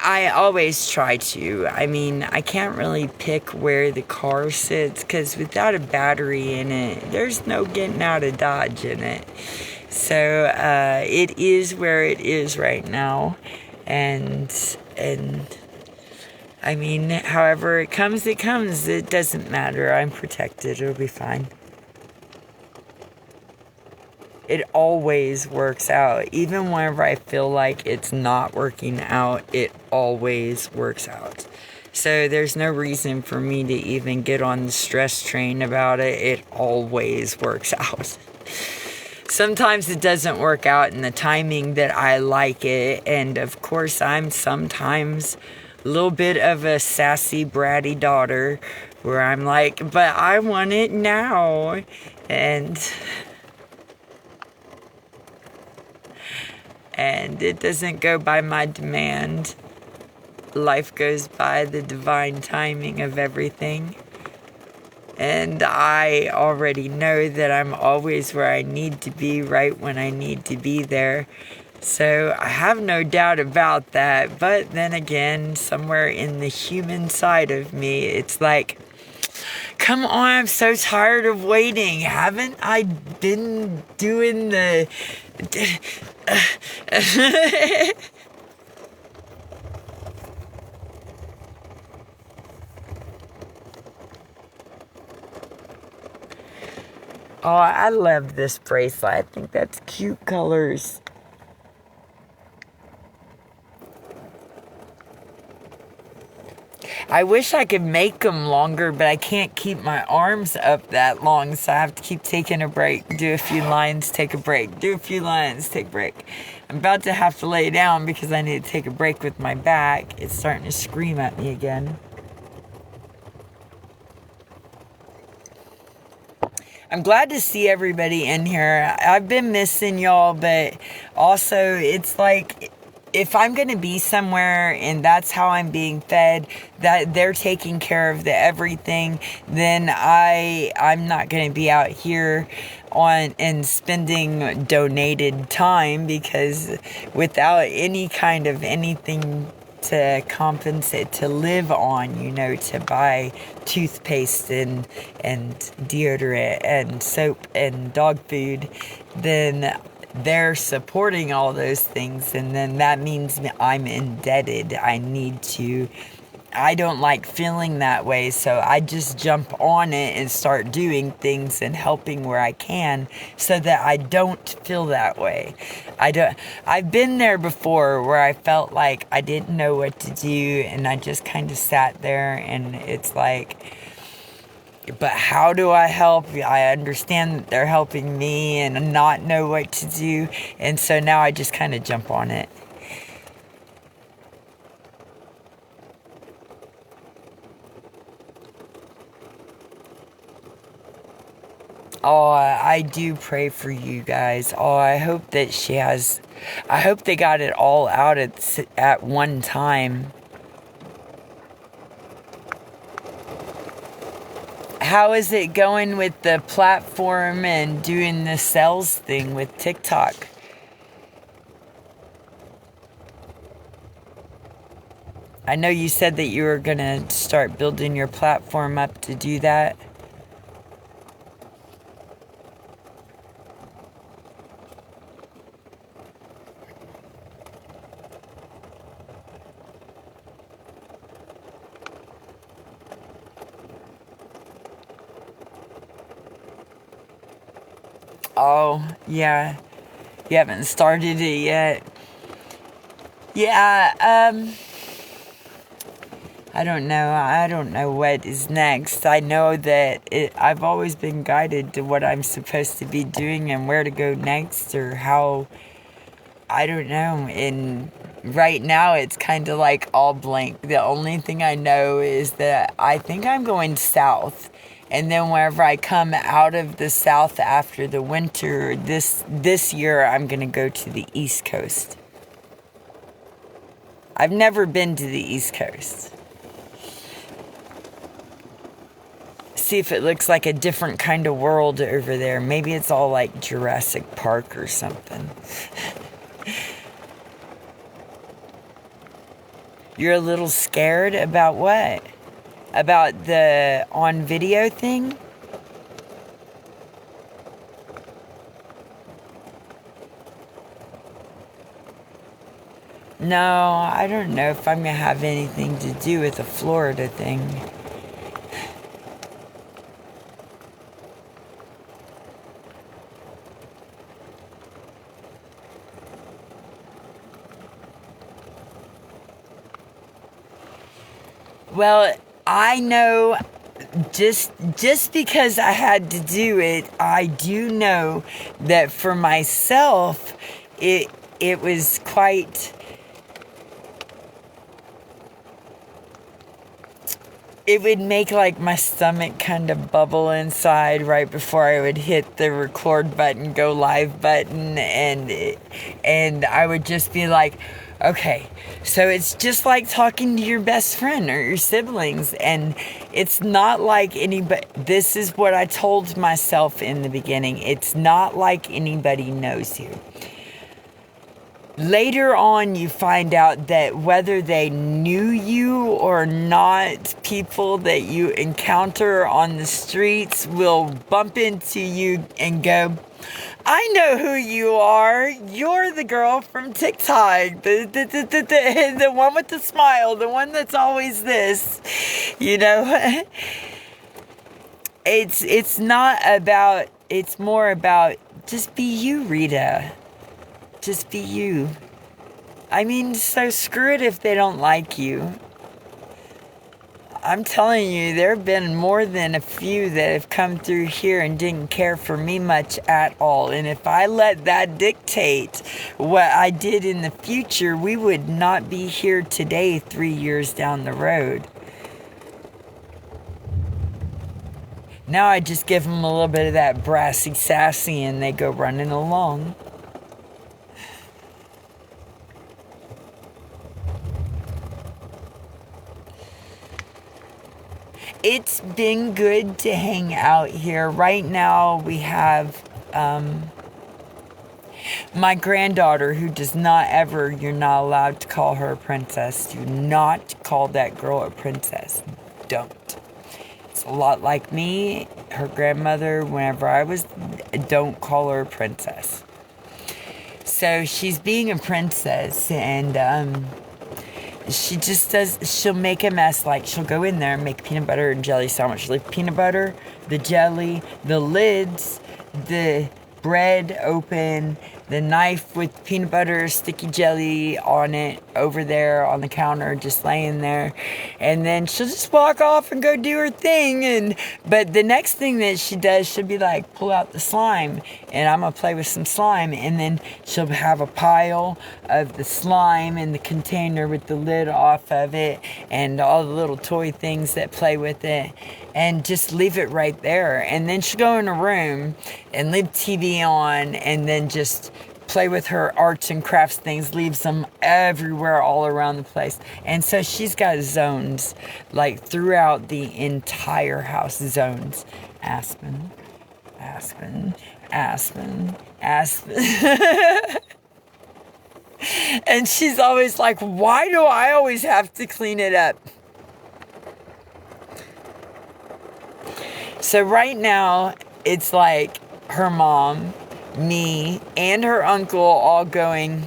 I always try to. I mean, I can't really pick where the car sits, because without a battery in it, there's no getting out of Dodge in it. So it is where it is right now. And I mean, however it comes, it comes. It doesn't matter. I'm protected. It'll be fine. It always works out. Even whenever I feel like it's not working out, it always works out. So there's no reason for me to even get on the stress train about it. It always works out. Sometimes it doesn't work out in the timing that I like it. And of course, I'm sometimes a little bit of a sassy, bratty daughter where I'm like, but I want it now. And it doesn't go by my demand. Life goes by the divine timing of everything. And I already know that I'm always where I need to be, right when I need to be there. So I have no doubt about that. But then again, somewhere in the human side of me, it's like, come on, I'm so tired of waiting. Haven't I been doing the... Oh, I love this bracelet. I think that's cute colors. I wish I could make them longer, but I can't keep my arms up that long, so I have to keep taking a break, do a few lines, take a break, do a few lines, take a break. I'm about to have to lay down because I need to take a break with my back. It's starting to scream at me again. I'm glad to see everybody in here. I've been missing y'all, but also it's like, if I'm going to be somewhere and that's how I'm being fed, that they're taking care of the everything, then I'm not going to be out here on and spending donated time, because without any kind of anything to compensate, to live on, to buy toothpaste and deodorant and soap and dog food, then they're supporting all those things, and then that means I'm indebted. I don't like feeling that way, so I just jump on it and start doing things and helping where I can so that I don't feel that way. I've been there before where I felt like I didn't know what to do, and I just kind of sat there, and it's like, but how do I help? I understand that they're helping me and not know what to do, and so now I just kind of jump on it. Oh, I do pray for you guys. Oh, I hope that I hope they got it all out at one time. How is it going with the platform and doing the sales thing with TikTok? I know you said that you were going to start building your platform up to do that. Oh, yeah. You haven't started it yet. Yeah, I don't know. I don't know what is next. I know that I've always been guided to what I'm supposed to be doing and where to go next or how. I don't know. And right now it's kind of like all blank. The only thing I know is that I think I'm going south. And then wherever I come out of the south after the winter, this year I'm going to go to the East Coast. I've never been to the East Coast. See if it looks like a different kind of world over there. Maybe it's all like Jurassic Park or something. You're a little scared about what? About the on video thing? No, I don't know if I'm going to have anything to do with the Florida thing. Well, I know just because I had to do it, I do know that for myself, it was quite. It would make like my stomach kind of bubble inside right before I would hit the record button, go live button, and I would just be like, okay, so it's just like talking to your best friend or your siblings, and it's not like anybody. This is what I told myself in the beginning. It's not like anybody knows you. Later on, you find out that whether they knew you or not, people that you encounter on the streets will bump into you and go, I know who you are. You're the girl from TikTok. The one with the smile. The one that's always this. You know? It's not about, it's more about just be you, Rita. Just be you. I mean, so screw it if they don't like you. I'm telling you, there have been more than a few that have come through here and didn't care for me much at all. And if I let that dictate what I did in the future, we would not be here today 3 years down the road. Now I just give them a little bit of that brassy sassy and they go running along. It's been good to hang out here. Right now we have my granddaughter who does not ever, you're not allowed to call her a princess. Do not call that girl a princess. Don't. It's a lot like me, her grandmother, whenever I was, don't call her a princess. So she's being a princess and she just does, she'll make a mess. Like she'll go in there and make peanut butter and jelly sandwich. Like peanut butter, the jelly, the lids, the bread open, the knife with peanut butter, sticky jelly on it, over there on the counter, just laying there. And then she'll just walk off and go do her thing. But the next thing that she does, she'll be like, pull out the slime, and I'm gonna play with some slime. And then she'll have a pile of the slime in the container with the lid off of it and all the little toy things that play with it, and just leave it right there. And then she'll go in a room and leave TV on, and then just play with her arts and crafts things, leaves them everywhere all around the place. And so she's got zones like throughout the entire house. Zones. Aspen, Aspen, Aspen, Aspen. And she's always like, why do I always have to clean it up? So right now it's like her mom, me, and her uncle all going,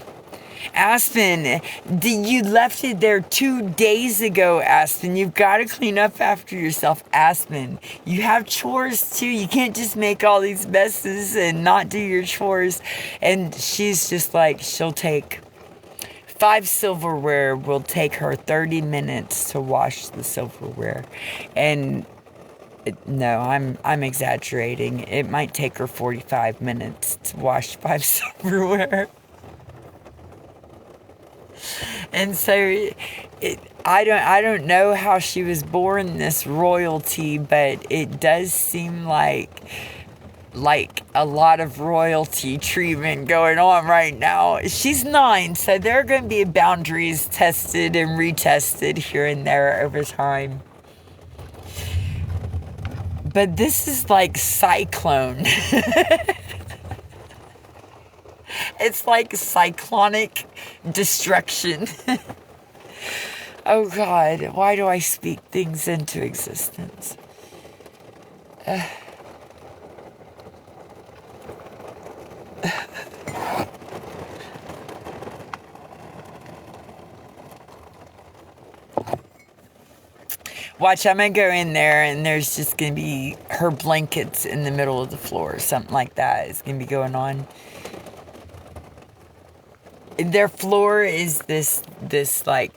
Aspen, you left it there 2 days ago, Aspen. You've got to clean up after yourself, Aspen. You have chores too. You can't just make all these messes and not do your chores. And she's just like, she'll take 5 silverware, will take her 30 minutes to wash the silverware. And no, I'm exaggerating. It might take her 45 minutes to wash 5 silverware. And so I don't know how she was born this royalty, but it does seem like a lot of royalty treatment going on right now. She's 9, so there are going to be boundaries tested and retested here and there over time. But this is like cyclone. It's like cyclonic destruction. Oh God, why do I speak things into existence? Watch, I'm going to go in there and there's just going to be her blankets in the middle of the floor. Something like that is going to be going on. Their floor is this like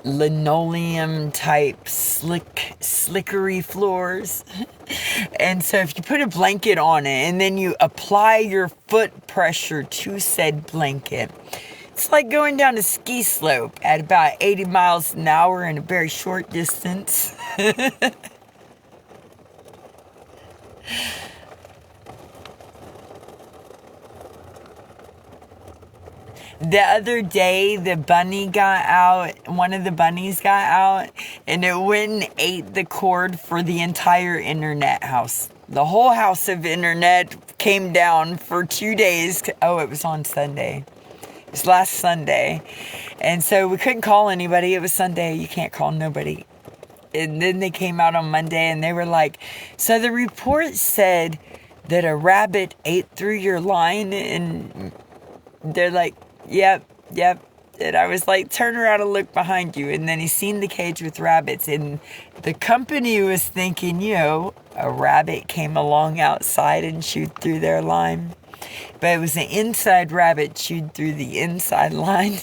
linoleum type slickery floors. And so if you put a blanket on it and then you apply your foot pressure to said blanket, it's like going down a ski slope at about 80 miles an hour in a very short distance. The other day, the bunny got out, one of the bunnies got out, and it went and ate the cord for the entire internet house. The whole house of internet came down for 2 days. Oh, it was on Sunday. It was last Sunday. And so we couldn't call anybody. It was Sunday. You can't call nobody. And then they came out on Monday and they were like, so the report said that a rabbit ate through your line. And they're like, yep. And I was like, turn around and look behind you. And then he seen the cage with rabbits. And the company was thinking, a rabbit came along outside and chewed through their line. But it was an inside rabbit chewed through the inside line.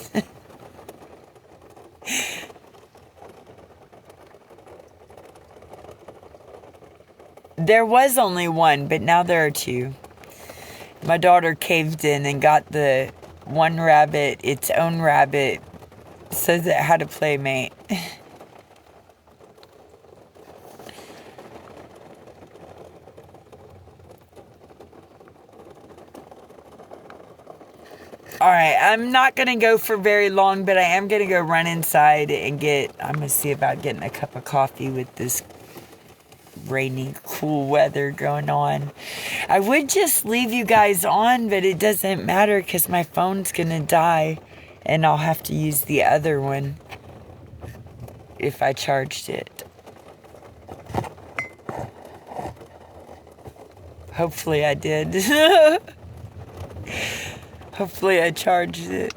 There was only one, but now there are 2. My daughter caved in and got the one rabbit, its own rabbit, says it had a playmate. Alright, I'm not going to go for very long, but I am going to go run inside and I'm going to see about getting a cup of coffee with this rainy, cool weather going on. I would just leave you guys on, but it doesn't matter because my phone's going to die and I'll have to use the other one if I charged it. Hopefully I did. Hopefully I charged it.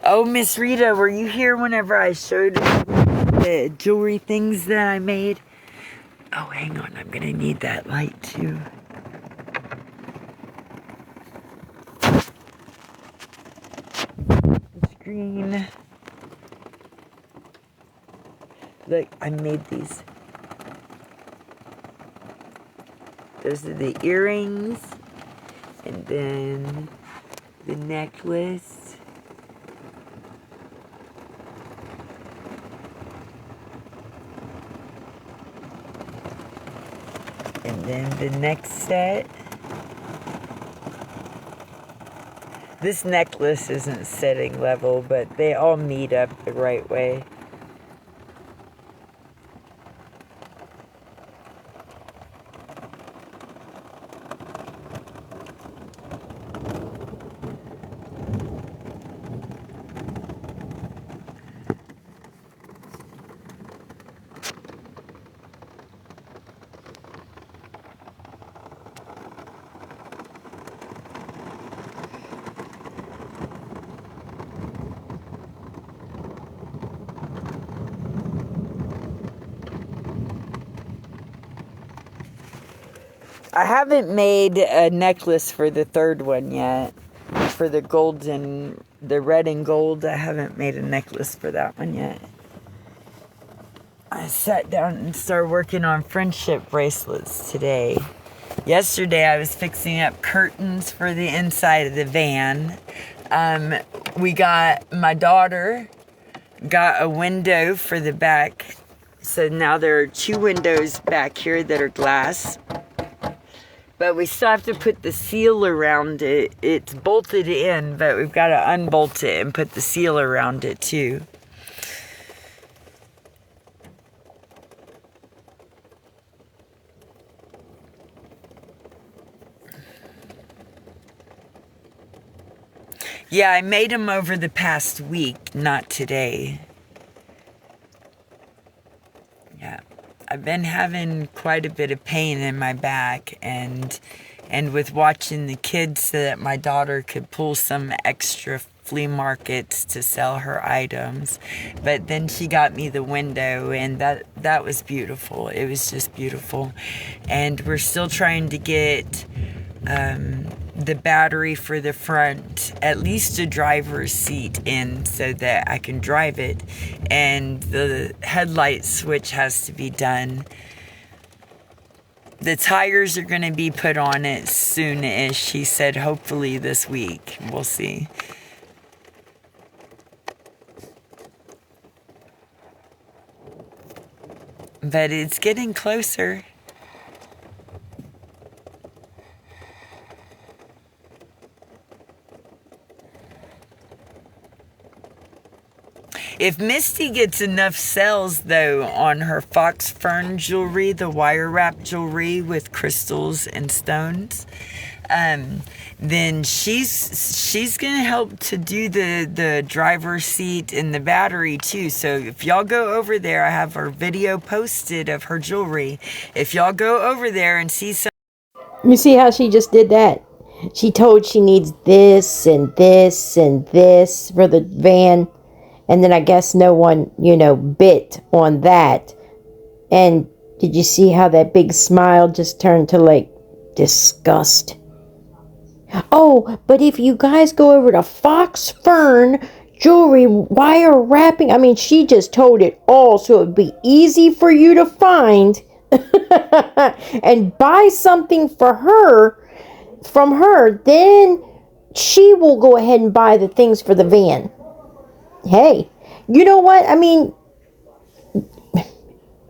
Oh, Miss Rita, were you here whenever I showed the jewelry things that I made? Oh, hang on. I'm going to need that light, too. green. Look, I made these. Those are the earrings. And then the necklace. And then the next set. This necklace isn't sitting level, but they all meet up the right way. I haven't made a necklace for the third one yet. For the the red and gold, I haven't made a necklace for that one yet. I sat down and started working on friendship bracelets today. Yesterday I was fixing up curtains for the inside of the van. My daughter got a window for the back. So now there are 2 windows back here that are glass. But we still have to put the seal around it. It's bolted in, but we've got to unbolt it and put the seal around it too. Yeah, I made them over the past week, not today. Yeah. I've been having quite a bit of pain in my back, and with watching the kids so that my daughter could pull some extra flea markets to sell her items. But then she got me the window, and that was beautiful. It was just beautiful. And we're still trying to get the battery for the front, at least a driver's seat in so that I can drive it. And the headlight switch has to be done. The tires are going to be put on it soon-ish. She said hopefully this week. We'll see. But it's getting closer. If Misty gets enough sales, though, on her fox fern jewelry, the wire wrap jewelry with crystals and stones, then she's going to help to do the driver's seat and the battery, too. So if y'all go over there, I have her video posted of her jewelry. If y'all go over there and see some... You see how she just did that? She told she needs this and this and this for the van. And then I guess no one, bit on that. And did you see how that big smile just turned to like disgust? Oh, but if you guys go over to Fox Fern Jewelry wire wrapping, I mean, she just told it all so it would be easy for you to find and buy something for her, from her, then she will go ahead and buy the things for the van. Hey, you know what? I mean,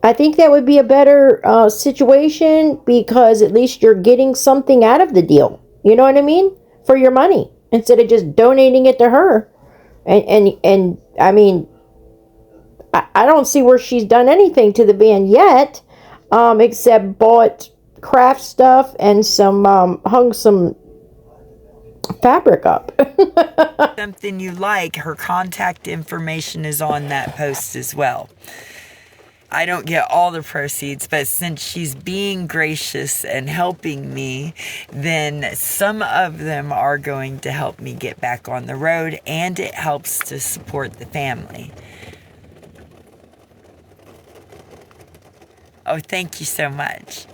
I think that would be a better situation, because at least you're getting something out of the deal. You know what I mean? For your money, instead of just donating it to her. And I mean, I don't see where she's done anything to the van yet, except bought craft stuff and hung some fabric up. something you like, her contact information is on that post as well. I don't get all the proceeds, but since she's being gracious and helping me, then some of them are going to help me get back on the road, and it helps to support the family. Oh, thank you so much.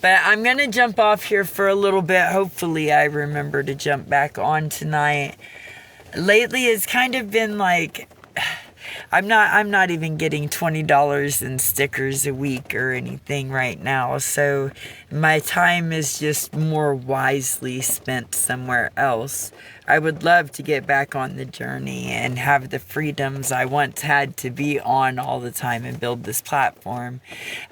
But I'm going to jump off here for a little bit. Hopefully I remember to jump back on tonight. Lately it's kind of been like I'm not even getting $20 in stickers a week or anything right now. So my time is just more wisely spent somewhere else. I would love to get back on the journey and have the freedoms I once had to be on all the time and build this platform.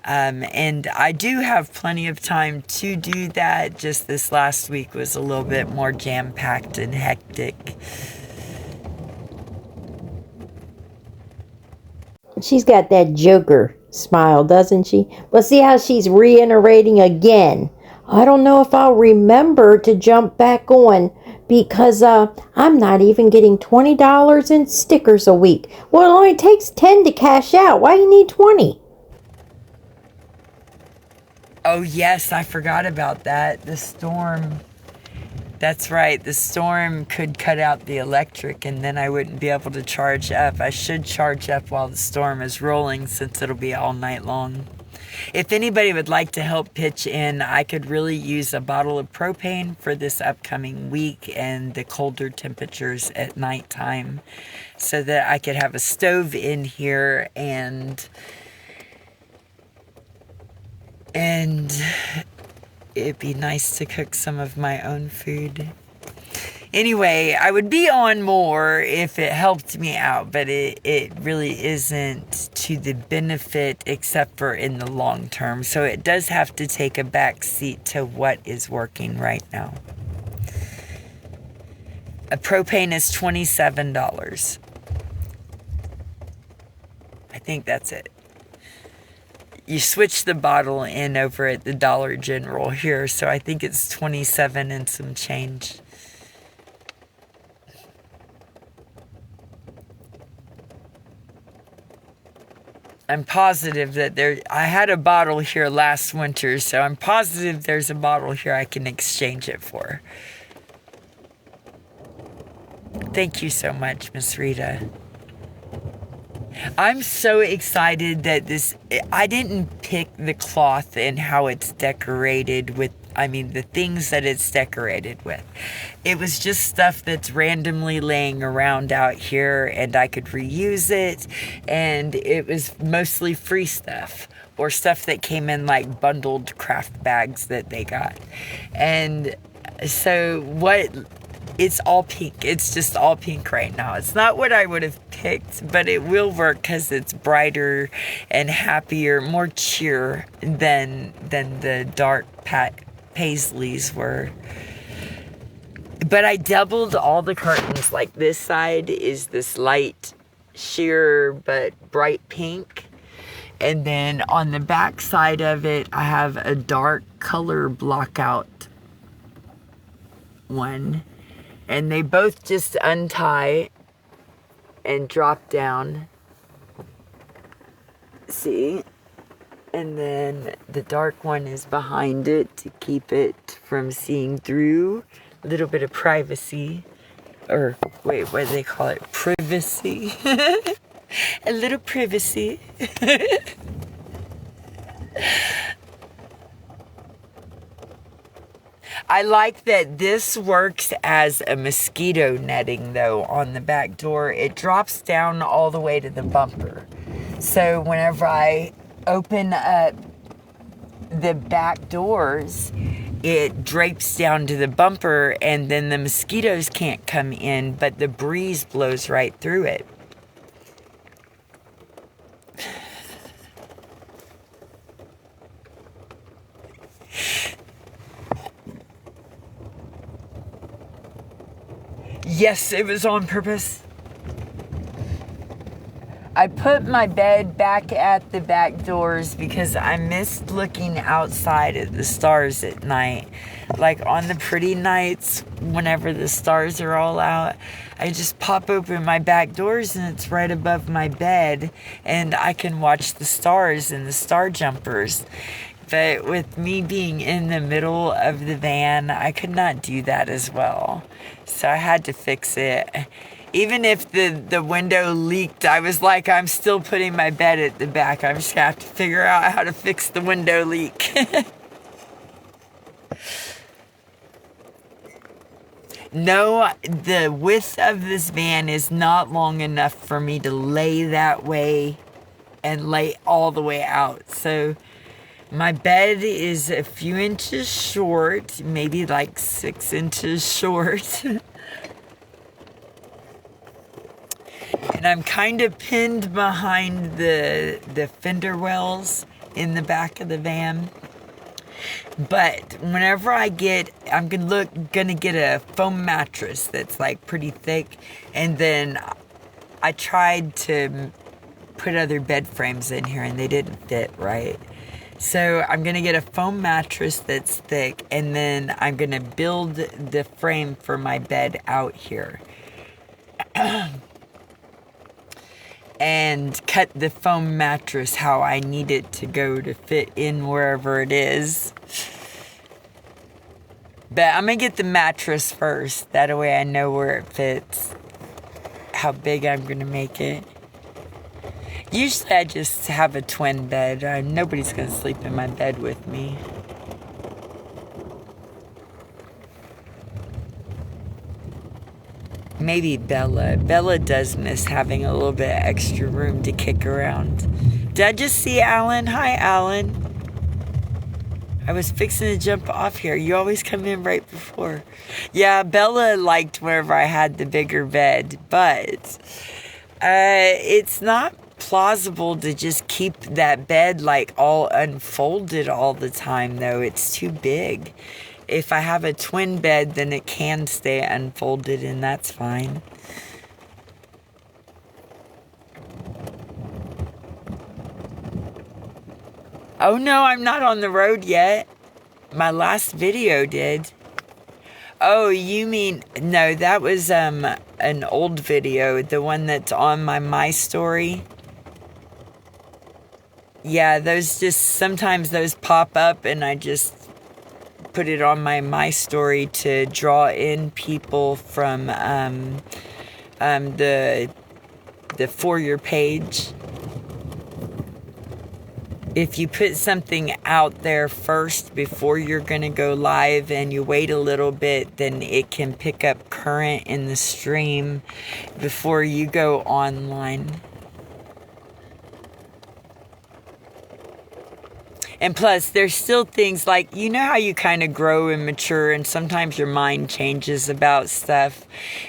And I do have plenty of time to do that. Just this last week was a little bit more jam-packed and hectic. She's got that Joker smile, doesn't she? But see how she's reiterating again. I don't know if I'll remember to jump back on because I'm not even getting $20 in stickers a week. Well, it only takes 10 to cash out. Why do you need 20? Oh, yes, I forgot about that. The storm. That's right. The storm could cut out the electric and then I wouldn't be able to charge up. I should charge up while the storm is rolling since it'll be all night long. If anybody would like to help pitch in, I could really use a bottle of propane for this upcoming week and the colder temperatures at nighttime so that I could have a stove in here and it'd be nice to cook some of my own food. Anyway, I would be on more if it helped me out, but it really isn't to the benefit except for in the long term. So it does have to take a back seat to what is working right now. A propane is $27. I think that's it. You switch the bottle in over at the Dollar General here, so I think it's 27 and some change. I'm positive that I had a bottle here last winter, so I'm positive there's a bottle here I can exchange it for. Thank you so much, Miss Rita. I'm so excited that I didn't pick the cloth and how it's decorated with, the things that it's decorated with. It was just stuff that's randomly laying around out here and I could reuse it. And it was mostly free stuff or stuff that came in like bundled craft bags that they got. And so it's all pink. It's just all pink right now. It's not what I would have picked, but it will work because it's brighter and happier, more cheer than the dark paisleys were. But I doubled all the curtains. Like this side is this light sheer but bright pink. And then on the back side of it, I have a dark color blockout one. And they both just untie and drop down. See? And then the dark one is behind it to keep it from seeing through. A little bit of privacy. Or, wait, what do they call it? Privacy. A little privacy. I like that this works as a mosquito netting, though, on the back door. It drops down all the way to the bumper. So whenever I open up the back doors, it drapes down to the bumper, and then the mosquitoes can't come in, but the breeze blows right through it. Yes, it was on purpose. I put my bed back at the back doors because I missed looking outside at the stars at night. Like on the pretty nights, whenever the stars are all out, I just pop open my back doors and it's right above my bed and I can watch the stars and the star jumpers. But with me being in the middle of the van, I could not do that as well. So I had to fix it. Even if the window leaked, I was like, I'm still putting my bed at the back. I'm just going to have to figure out how to fix the window leak. No, the width of this van is not long enough for me to lay that way and lay all the way out. So my bed is a few inches short, maybe like 6 inches short. And I'm kind of pinned behind the fender wells in the back of the van. But whenever I'm gonna get a foam mattress that's like pretty thick, and then I tried to put other bed frames in here and they didn't fit right. So I'm gonna get a foam mattress that's thick, and then I'm gonna build the frame for my bed out here. And cut the foam mattress how I need it to go to fit in wherever it is. But I'm gonna get the mattress first. That way I know where it fits, how big I'm gonna make it. Usually I just have a twin bed. Nobody's gonna sleep in my bed with me. Maybe Bella. Bella does miss having a little bit extra room to kick around. Did I just see Alan? Hi, Alan. I was fixing to jump off here. You always come in right before. Yeah, Bella liked wherever I had the bigger bed, but it's not plausible to just keep that bed like all unfolded all the time, though. It's too big. If I have a twin bed, then it can stay unfolded, and that's fine. Oh no, I'm not on the road yet. My last video did. Oh, you mean, no, that was an old video, the one that's on my story. Yeah, sometimes those pop up, and I just put it on my story to draw in people from the For Your page. If you put something out there first before you're going to go live and you wait a little bit, then it can pick up current in the stream before you go online. And plus, there's still things like, you know how you kind of grow and mature, and sometimes your mind changes about stuff.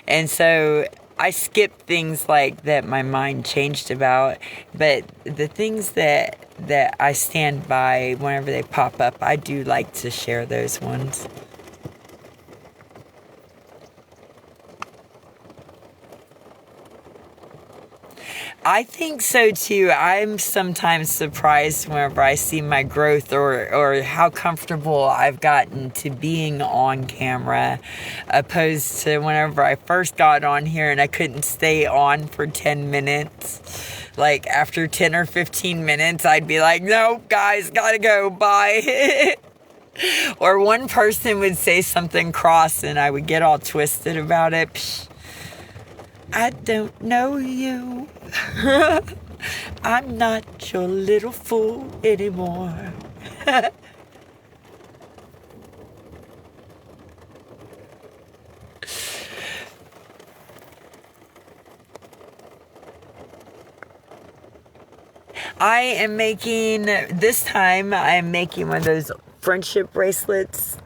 And so I skip things like that my mind changed about. But the things that I stand by whenever they pop up, I do like to share those ones. I think so too. I'm sometimes surprised whenever I see my growth or how comfortable I've gotten to being on camera, opposed to whenever I first got on here and I couldn't stay on for 10 minutes. Like after 10 or 15 minutes, I'd be like, nope, guys, gotta go, bye. Or one person would say something cross and I would get all twisted about it. Psh, I don't know you. I'm not your little fool anymore. This time I am making one of those friendship bracelets.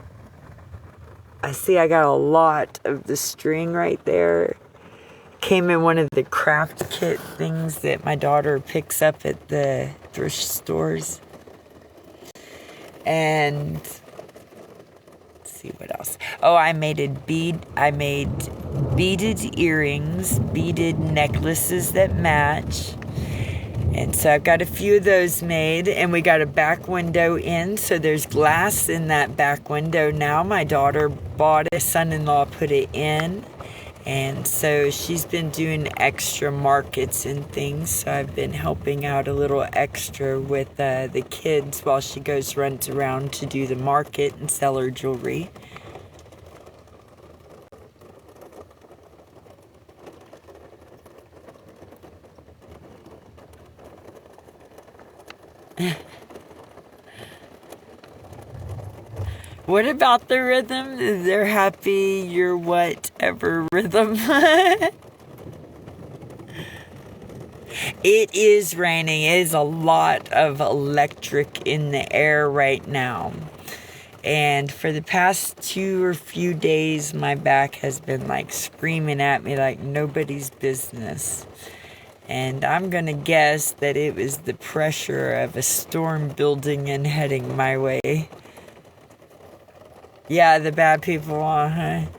I see I got a lot of the string right there. Came in one of the craft kit things that my daughter picks up at the thrift stores. And let's see what else. Oh, I made beaded earrings, beaded necklaces that match. And so I've got a few of those made, and we got a back window in, so there's glass in that back window now. My daughter bought it, son-in-law put it in. And so she's been doing extra markets and things. So I've been helping out a little extra with the kids while she runs around to do the market and sell her jewelry. What about the rhythm? They're happy, you're whatever rhythm. It is raining. It is a lot of electric in the air right now. And for the past 2 or few days, my back has been like screaming at me like nobody's business. And I'm going to guess that it was the pressure of a storm building and heading my way. Yeah, the bad people, I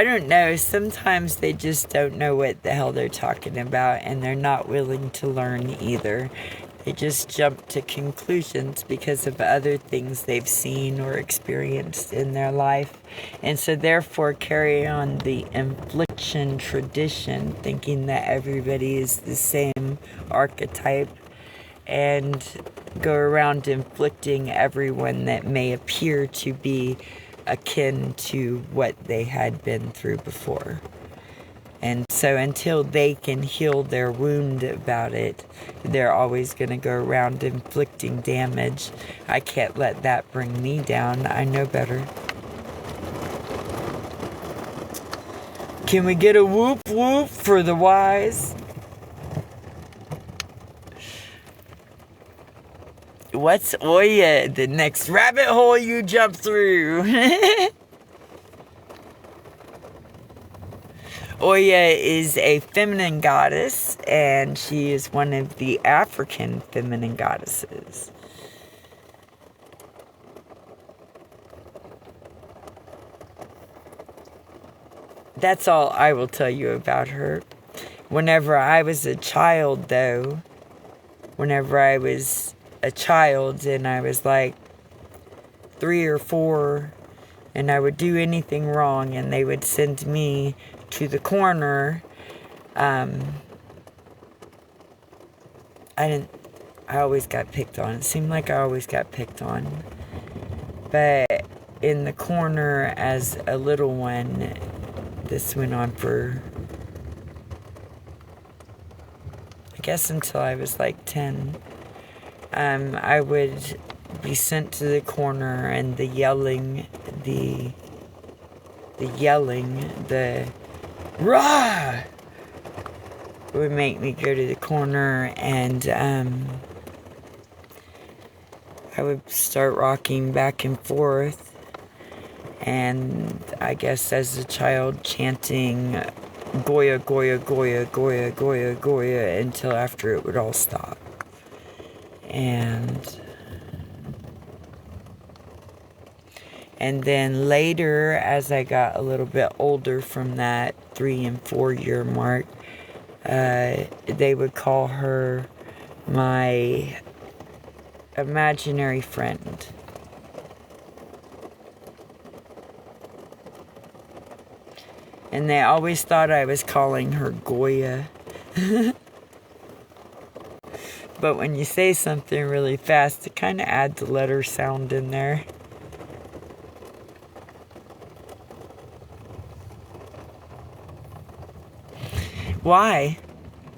don't know. Sometimes they just don't know what the hell they're talking about, and they're not willing to learn either. They just jump to conclusions because of other things they've seen or experienced in their life. And so therefore carry on the infliction tradition, thinking that everybody is the same archetype, and go around inflicting everyone that may appear to be akin to what they had been through before. And so until they can heal their wound about it, they're always going to go around inflicting damage. I can't let that bring me down. I know better. Can we get a whoop whoop for the wise? What's Oya, the next rabbit hole you jump through? Oya is a feminine goddess, and she is one of the African feminine goddesses. That's all I will tell you about her. Whenever I was a child, though, and I was like 3 or 4, and I would do anything wrong, and they would send me to the corner. I always got picked on. It seemed like I always got picked on. But in the corner as a little one, this went on for, I guess, until I was like 10. I would be sent to the corner, and the yelling, the rah would make me go to the corner, and I would start rocking back and forth, and I guess as a child chanting Goya, Goya, Goya, Goya, Goya, Goya, until after it would all stop. And then later, as I got a little bit older from that 3 and 4 year mark, they would call her my imaginary friend. And they always thought I was calling her Goya. But when you say something really fast, it kind of adds a letter sound in there. Why?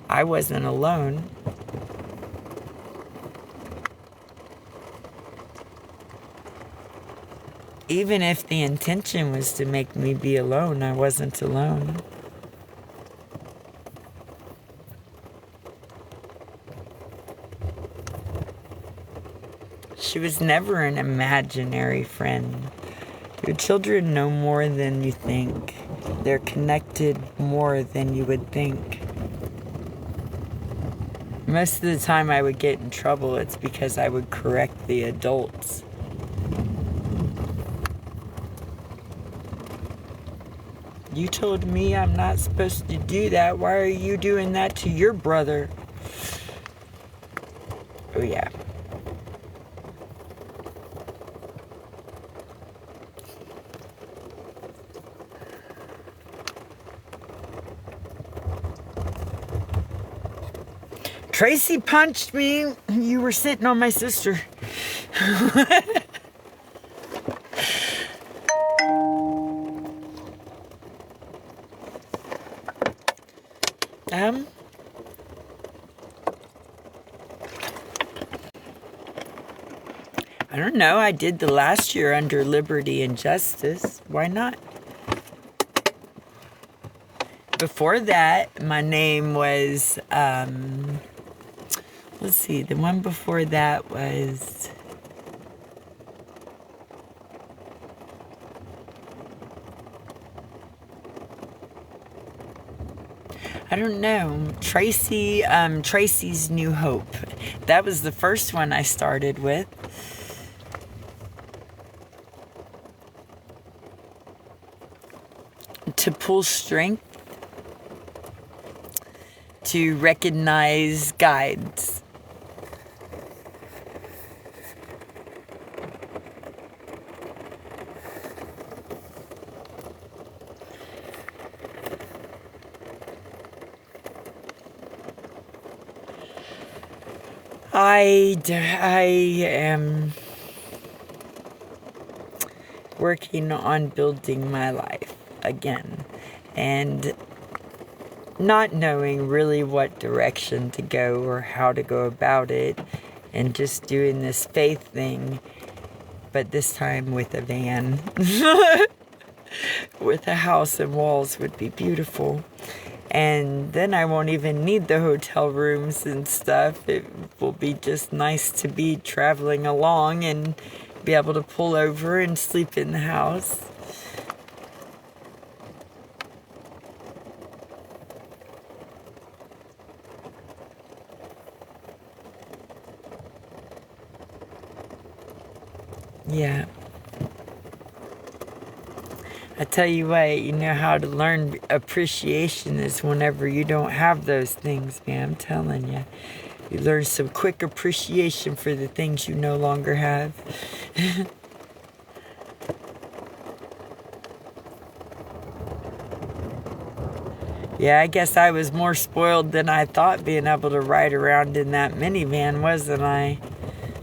I wasn't alone. Even if the intention was to make me be alone, I wasn't alone. She was never an imaginary friend. Your children know more than you think. They're connected more than you would think. Most of the time I would get in trouble, it's because I would correct the adults. You told me I'm not supposed to do that. Why are you doing that to your brother? Oh, yeah. Tracy punched me. You were sitting on my sister. I don't know. I did the last year under Liberty and Justice. Why not? Before that, my name was, let's see, the one before that was, I don't know, Tracy's New Hope. That was the first one I started with. To pull strength, to recognize guides. I am working on building my life again, and not knowing really what direction to go or how to go about it, and just doing this faith thing, but this time with a van. With a house and walls would be beautiful. And then I won't even need the hotel rooms and stuff. It will be just nice to be traveling along and be able to pull over and sleep in the house. Yeah. I tell you what, you know how to learn appreciation is whenever you don't have those things, man. I'm telling you. You learn some quick appreciation for the things you no longer have. Yeah, I guess I was more spoiled than I thought being able to ride around in that minivan, wasn't I?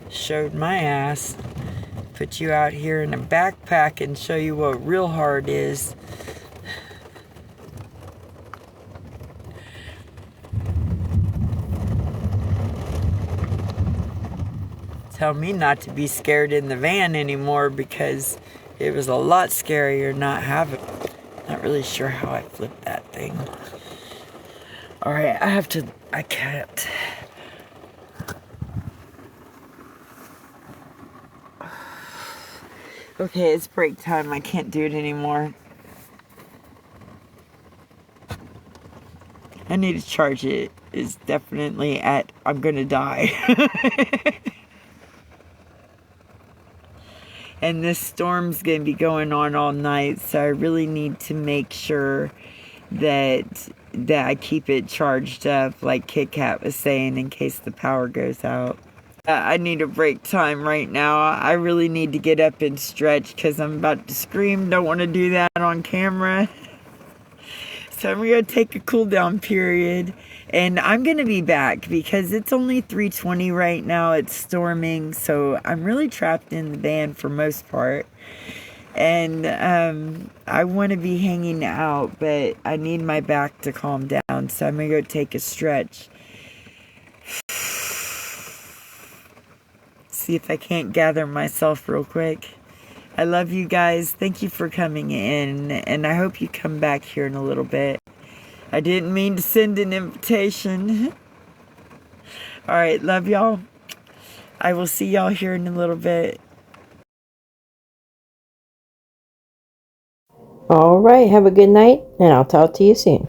Showed my ass. Put you out here in a backpack and show you what real hard is. Tell me not to be scared in the van anymore, because it was a lot scarier not having. Not really sure how I flipped that thing. Alright, I can't. Okay, it's break time. I can't do it anymore. I need to charge it. It's definitely at, I'm gonna die. And this storm's gonna be going on all night, so I really need to make sure that I keep it charged up, like Kit Kat was saying, in case the power goes out. I need a break time right now. I really need to get up and stretch because I'm about to scream. Don't want to do that on camera. So I'm going to take a cool down period. And I'm going to be back because it's only 3:20 right now. It's storming. So I'm really trapped in the van for most part. And I want to be hanging out, but I need my back to calm down. So I'm going to go take a stretch. See if I can't gather myself real quick. I love you guys. Thank you for coming in, and I hope you come back here in a little bit. I didn't mean to send an invitation. Alright, love y'all. I will see y'all here in a little bit. All right, have a good night, and I'll talk to you soon.